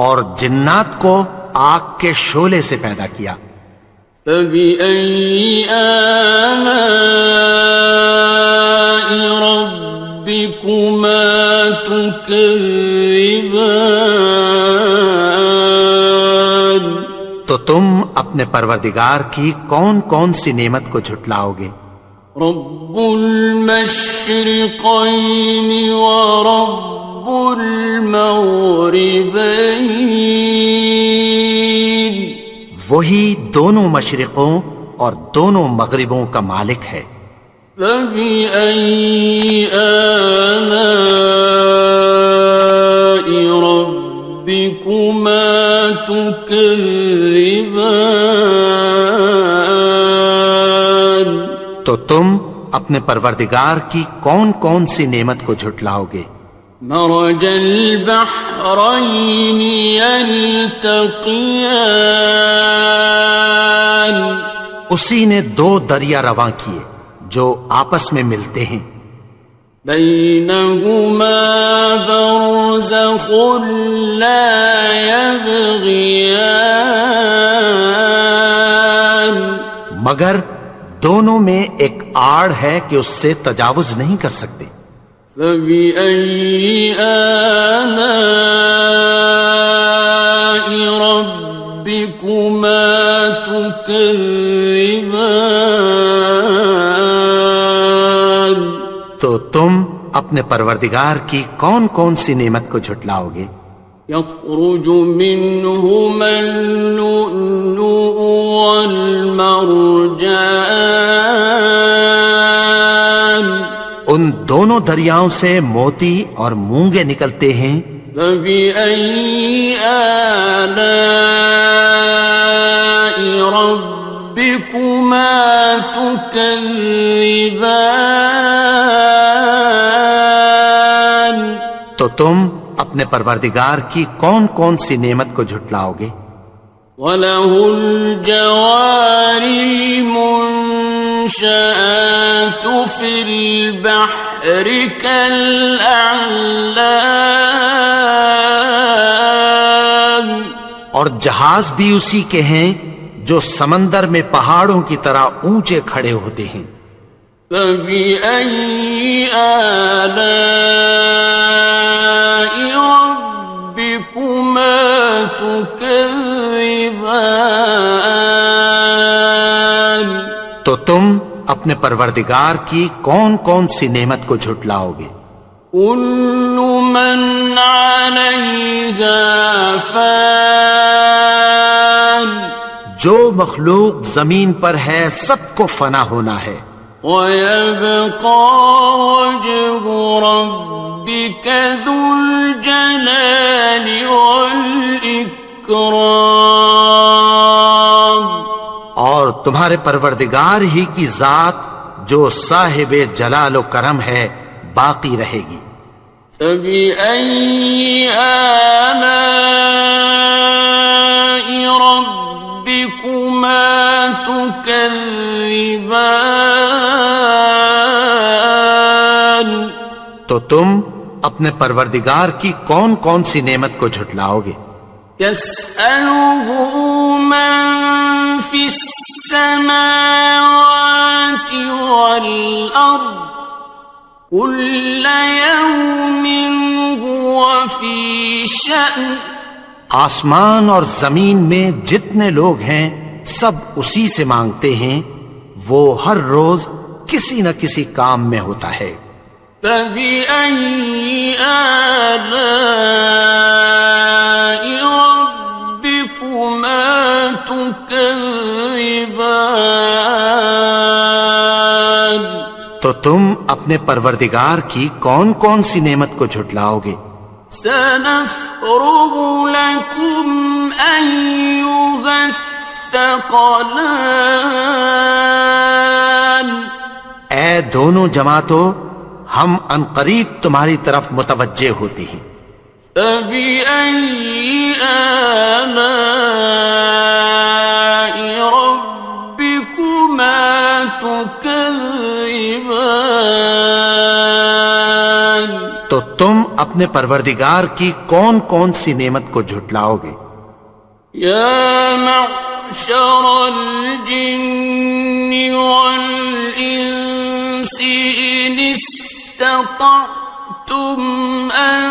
اور جنات کو آگ کے شعلے سے پیدا کیا فبأي آلاء ربكما تكذبان تو تم اپنے پروردگار کی کون کون سی نعمت کو جھٹلاؤ گے رب المشرقين ورب المغربين وہی دونوں مشرقوں اور دونوں مغربوں کا مالک ہے فبأي آلاء ربكما تكذبان تو تم اپنے پروردگار کی کون کون سی نعمت کو جھٹلاؤ گے مرج البحرين يلتقيان اسی نے دو دریا رواں کیے جو آپس میں ملتے ہیں بينهما برزخ لا يبغيان مگر دونوں میں ایک آڑ ہے کہ اس سے تجاوز نہیں کر سکتے فبأي آلاء ربكما تكذبان تو تم اپنے پروردگار کی کون کون سی نعمت کو جھٹلاؤ گے يخرج منهما اللؤلؤ والمرجان ان دونوں دریاؤں سے موتی اور مونگے نکلتے ہیں فبأي آلاء ربكما تكذبان تو تم اپنے پروردگار کی کون کون سی نعمت کو جھٹلاؤ گے وَلَهُ الْجَوَارِ الْمُنشَآتُ فِي الْبَحْرِ كَالْأَعْلَامِ اور جہاز بھی اسی کے ہیں جو سمندر میں پہاڑوں کی طرح اونچے کھڑے ہوتے ہیں فَبِأَيِّ آلَاءِ رَبِّكُمَا تُكَذِّبَانِ تو تم اپنے پروردگار کی کون کون سی نعمت کو جھٹلاؤ گے؟ كل من عليها فان جو مخلوق زمین پر ہے سب کو فنا ہونا ہے، ويبقى وجه ربك ذو الجلال والإكرام اور تمہارے پروردگار ہی کی ذات جو صاحب جلال و کرم ہے باقی رہے گی۔ فبأي آلاء ربكما تكذبان تو تم اپنے پروردگار کی کون کون سی نعمت کو جھٹلاؤ گے؟ يسأله من في السماوات والأرض كل يوم هو في شأن آسمان اور زمین میں جتنے لوگ ہیں سب اسی سے مانگتے ہیں، وہ ہر روز کسی نہ کسی کام میں ہوتا ہے۔ فبأي آلاء ربكما تكذبان تو تم اپنے پروردگار کی کون کون سی نعمت کو جھٹلاؤ گے؟ سنفرغ لكم أيها الثقلان اے دونوں جماعتوں، ہم عنقریب تمہاری طرف متوجہ ہوتے ہیں۔ فبأي آلاء ربكما تكذبان تو تم اپنے پروردگار کی کون کون سی نعمت کو جھٹلاؤ گے؟ يا معشر الجن والإنس إن استطعتم أن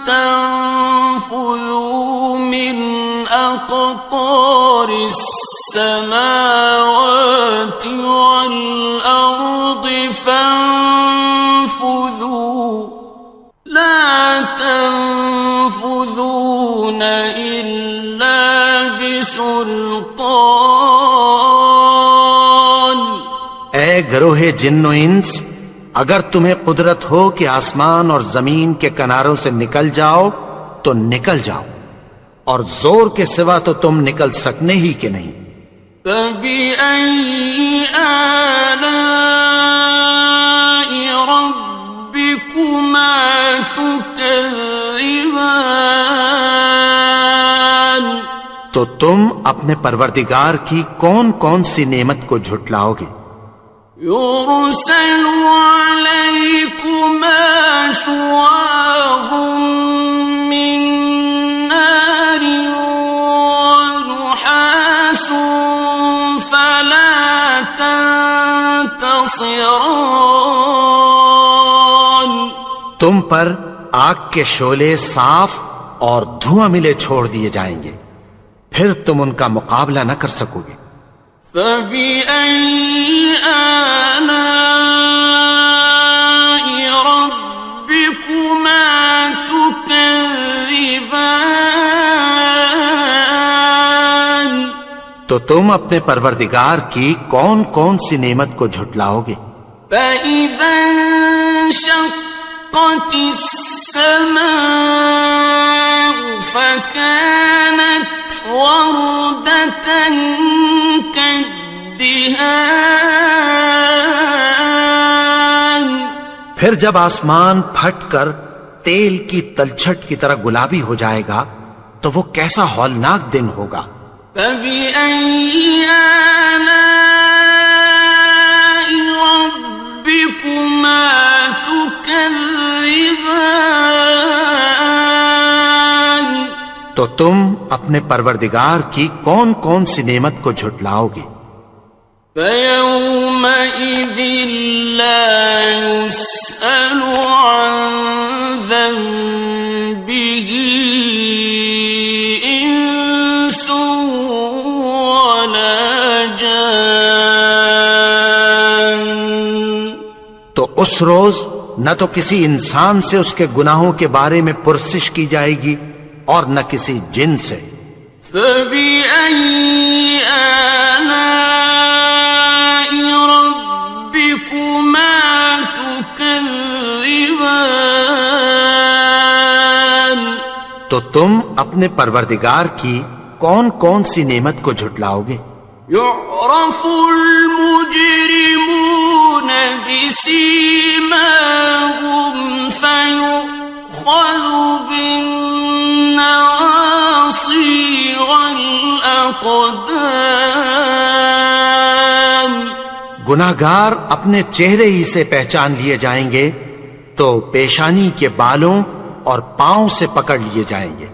تنفذوا من أقطار السماوات والأرض فانفذوا لا تنفذون إلا بسلطان اے گروہ جن و انس، اگر تمہیں قدرت ہو کہ آسمان اور زمین کے کناروں سے نکل جاؤ تو نکل جاؤ، اور زور کے سوا تو تم نکل سکنے ہی کہ نہیں۔ فبأي آلاء ربكما تكذبان تو تم اپنے پروردگار کی کون کون سی نعمت کو جھٹلاؤ گے؟ يرسل عليكما شواظ من نار ونحاس فلا تنتصران تم پر آگ کے شعلے صاف اور دھواں ملے چھوڑ دیے جائیں گے، پھر تم ان کا مقابلہ نہ کر سکو گے۔ فبأي آلاء ربكما تكذبان تو تم اپنے پروردگار کی کون کون سی نعمت کو جھٹلاؤ گے؟ فإذا انشقت السماء فكانت وردة كالدهان پھر جب آسمان پھٹ کر تیل کی تلچھٹ کی طرح گلابی ہو جائے گا تو وہ کیسا ہولناک دن ہوگا۔ فبأي آلاء ربكما تكذبان تو تم اپنے پروردگار کی کون کون سی نعمت کو جھٹلاؤ گے؟ فيومئذ لا يسأل عن ذنبه إنس ولا جان. تو اس روز نہ تو کسی انسان سے اس کے گناہوں کے بارے میں پرسش کی جائے گی اور نہ کسی جن سے. فَبِأَيِّ آلَاءِ رَبِّكُمَا تُكَذِّبَانِ. تو تم اپنے پروردگار کی کون کون سی نعمت کو جھٹلاؤ گے؟ يعرف المجرمون بسيماهم فيؤخذ بالنواصي والأقدام. گناہگار اپنے چہرے ہی سے پہچان لیے جائیں گے تو پیشانی کے بالوں اور پاؤں سے پکڑ لیے جائیں گے.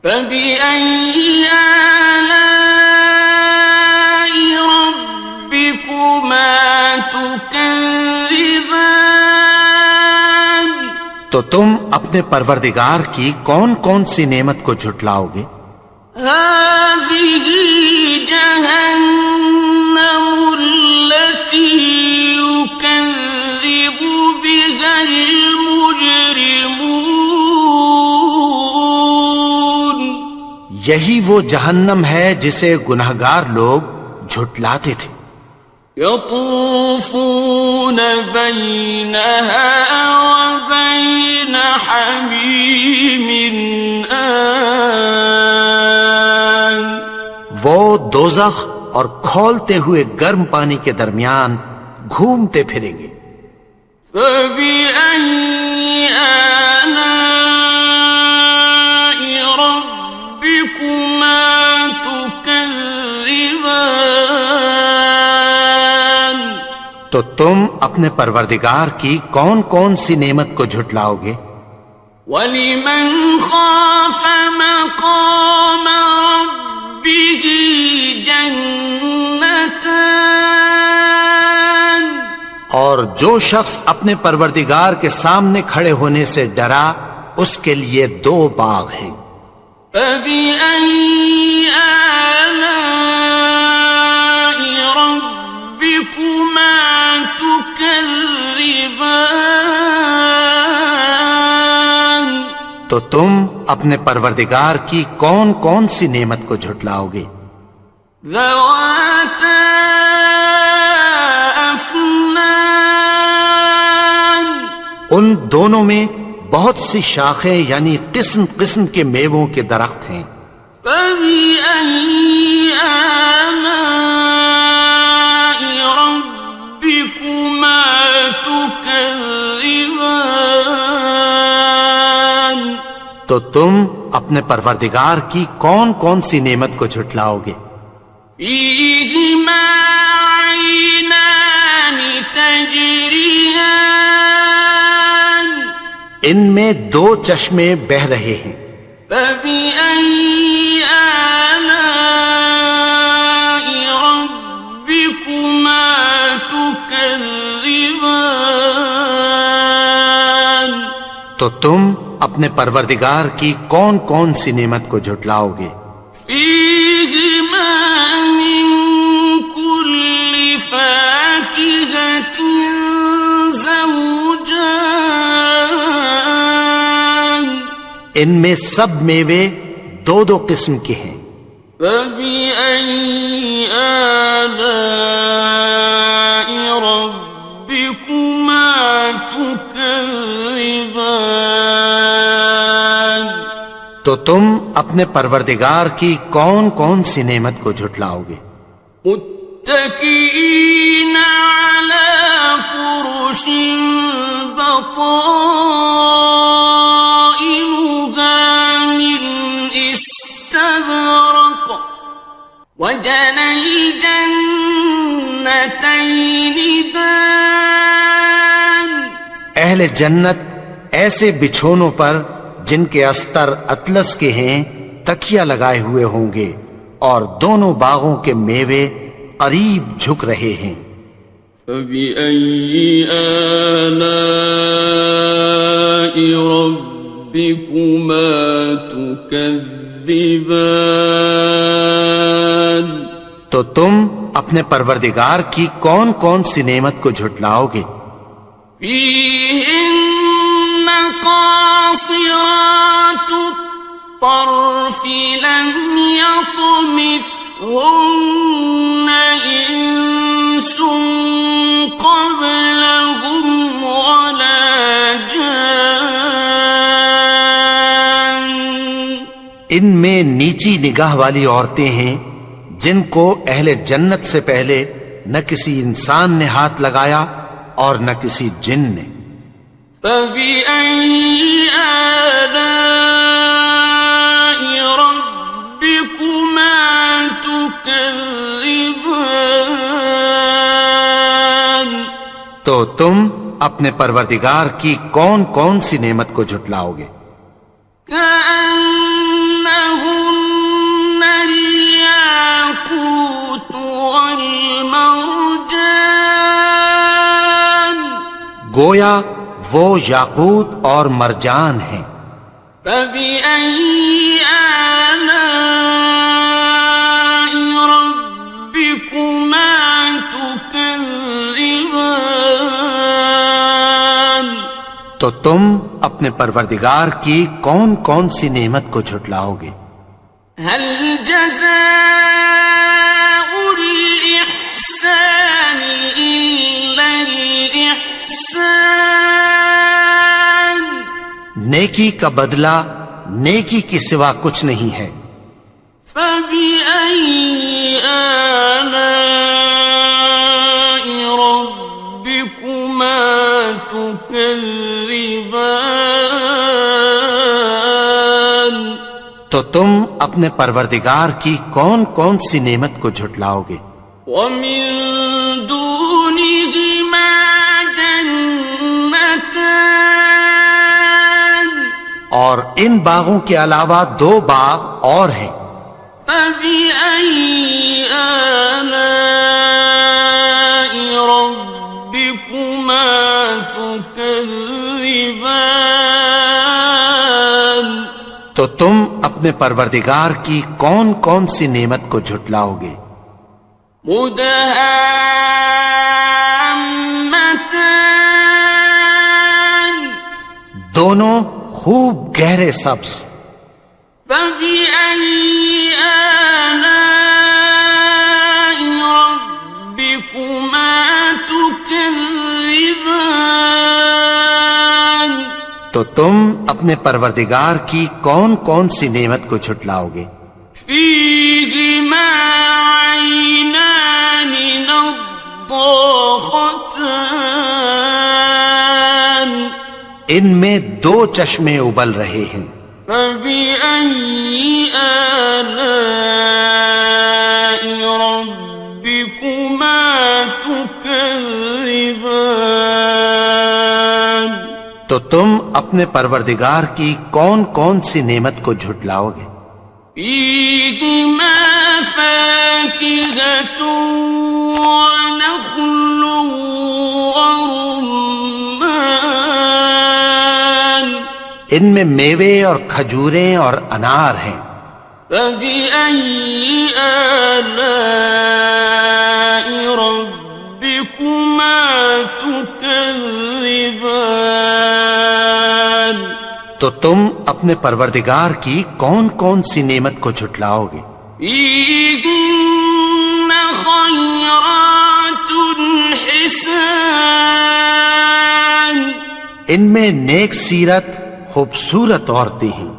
فَبِأَيِّ آلَاءِ رَبِّكُمَا تُكَذِّبَانِ. تو تم اپنے پروردگار کی کون کون سی نعمت کو جھٹلاؤ گے؟ هَذِهِ جَهَنَّمُ الَّتِي يُكَذِّبُ بِهَا الْمُجْرِمُونَ. یہی وہ جہنم ہے جسے گناہگار لوگ جھٹلاتے تھے. يطوفون بينها وبين حميم آن. وہ دوزخ اور کھولتے ہوئے گرم پانی کے درمیان گھومتے پھریں گے. فَبِأَيِّ آلَاءِ رَبِّكُمَا تُكَذِّبَانِ. تو تم اپنے پروردگار کی کون کون سی نعمت کو جھٹلاؤ گے؟ وَلِمَنْ خَافَ مَقَامَ رَبِّهِ جَنَّتَانِ. اور جو شخص اپنے پروردگار کے سامنے کھڑے ہونے سے ڈرا اس کے لیے 2 باغ ہیں. فَبِأَيِّ آلَاءِ رَبِّكُمَا تُكَذِّبَانِ. تو تم اپنے پروردگار کی کون کون سی نعمت کو جھٹلاؤ گے؟ ذَوَاتَا أَفْنَانٍ. ان دونوں میں بہت سی شاخیں یعنی قسم قسم کے میووں کے درخت ہیں. فَبِأَيِّ آلَاءِ رَبِّكُمَا تُكَذِّبَانِ. تو تم اپنے پروردگار کی کون کون سی نعمت کو جھٹلاؤ گے؟ فِيهِمَا عَيْنَانِ تَجْرِيَانِ. ان میں 2 چشمے بہہ رہے ہیں. فَبِأَيِّ آلَاءِ رَبِّكُمَا تُكَذِّبَانِ. تو تم اپنے پروردگار کی کون کون سی نعمت کو جھٹلاؤ گے؟ فِيهِمَا مِن كُلِّ فَاكِهَةٍ زَوْجَانِ. ان میں سب میوے 2 قسم کے ہیں. فَبِأَيِّ آلَاءِ رَبِّكُمَا تُكَذِّبَانِ. تو تم اپنے پروردگار کی کون کون سی نعمت کو جھٹلاؤ گے؟ متكئين على فرش بطائنها من استبرق وجنى الجنتين دان. اہل جنت ایسے بچھونوں پر جن کے استر اطلس کے ہیں تکیہ لگائے ہوئے ہوں گے اور دونوں باغوں کے میوے قریب جھک رہے ہیں. فَبِأَيِّ آلَاءِ رَبِّكُمَا تُكَذِّبَانِ. تو تم اپنے پروردگار کی کون کون سی نعمت کو جھٹلاؤ گے؟ فيهن قاصرات الطرف لم يطمثهن إنس قبلهم ولا جان. ان میں نیچی نگاہ والی عورتیں ہیں جن کو اہل جنت سے پہلے نہ کسی انسان نے ہاتھ لگایا اور نہ کسی جن نے. فَبِأَيِّ آلَاءِ رَبِّكُمَا تُكَذِّبَانِ. تو تم اپنے پروردگار کی کون کون سی نعمت کو جھٹلاؤ گے؟ كأنهن الياقوت والمرجان. گویا وہ یاقوت اور مرجان ہیں. فبأي آلاء ربكما تكذبان. تو تم اپنے پروردگار کی کون کون سی نعمت کو جھٹلاؤ گے؟ هل جزاء الإحسان إلا الإحسان. نیکی کا بدلہ نیکی کی سوا کچھ نہیں ہے. فبأي آلاء ربكما تكذبان. تو تم اپنے پروردگار کی کون کون سی نعمت کو جھٹلاؤ گے؟ ومن دونهما جنتان. اور ان باغوں کے علاوہ دو باغ اور ہیں. فبأي آلاء ربكما تكذبان. تو تم اپنے پروردگار کی کون کون سی نعمت کو جھٹلاؤ گے؟ مدهامتان. دونوں خوب گہرے سبز. فبأي آلاء ربكما تكذبان. تو تم اپنے پروردگار کی کون کون سی نعمت کو جھٹلاؤ گے؟ فيهما عينان نضاختان. ان میں دو چشمے ابل رہے ہیں. فبأي آلاء ربكما تكذبان. تو تم اپنے پروردگار کی کون کون سی نعمت کو جھٹلاؤ گے؟ فيهما فاكهة ونخل ورمان. ان میں میوے اور کھجوریں اور انار ہیں. فبأي آلاء ربكما تكذبان. تو تم اپنے پروردگار کی کون کون سی نعمت کو جھٹلاؤ گے؟ فيهن خيرات حسان. ان میں نیک سیرت خوبصورت عورتیں ہیں.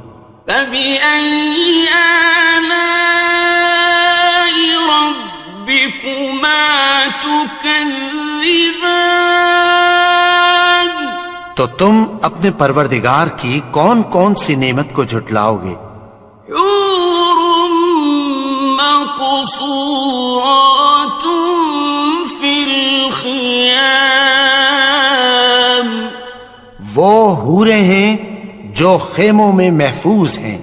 فبأي آلاء ربكما تكذبان. تو تم اپنے پروردگار کی کون کون سی نعمت کو جھٹلاؤ گے؟ حور مقصورات في الخيام. وہ حوریں ہیں جو خیموں میں محفوظ ہیں.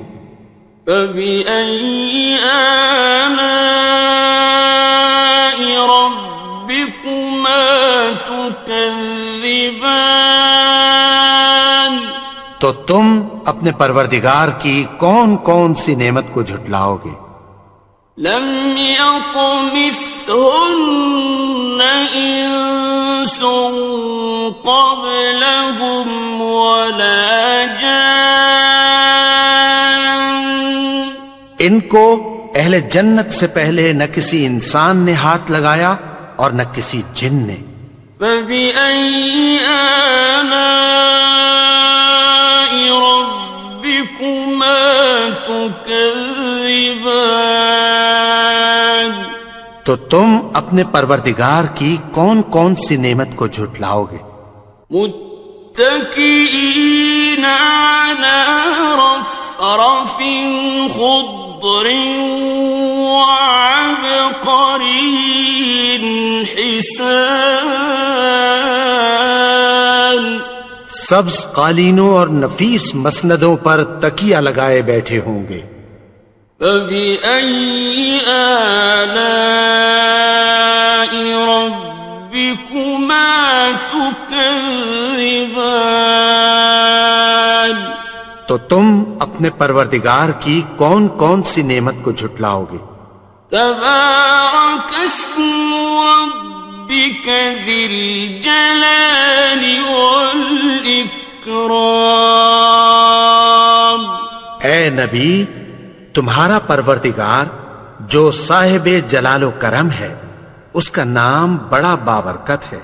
فبأي آلاء ربكما تكذبان. تو تم اپنے پروردگار کی کون کون سی نعمت کو جھٹلاؤ گے؟ لم يطمثهن إنس قبلهم ولا جان ان کو اہل جنت سے پہلے نہ کسی انسان نے ہاتھ لگایا اور نہ کسی جن نے. فبأي آلاء ربكما تكذبان تو تم اپنے پروردگار کی کون کون سی نعمت کو جھٹلاؤ گے؟ متكئين على رفرف خضر وعبقري حسان سبز قالینوں اور نفیس مسندوں پر تکیہ لگائے بیٹھے ہوں گے. فبأي آلاء ربكما تكذبان تو تم اپنے پروردگار کی کون کون سی نعمت کو جھٹلاؤ گے؟ تبارك اسم ربك ذي الجلال والإكرام. اے نبی، تمہارا پروردگار جو صاحب جلال و کرم ہے، اس کا نام بڑا بابرکت ہے.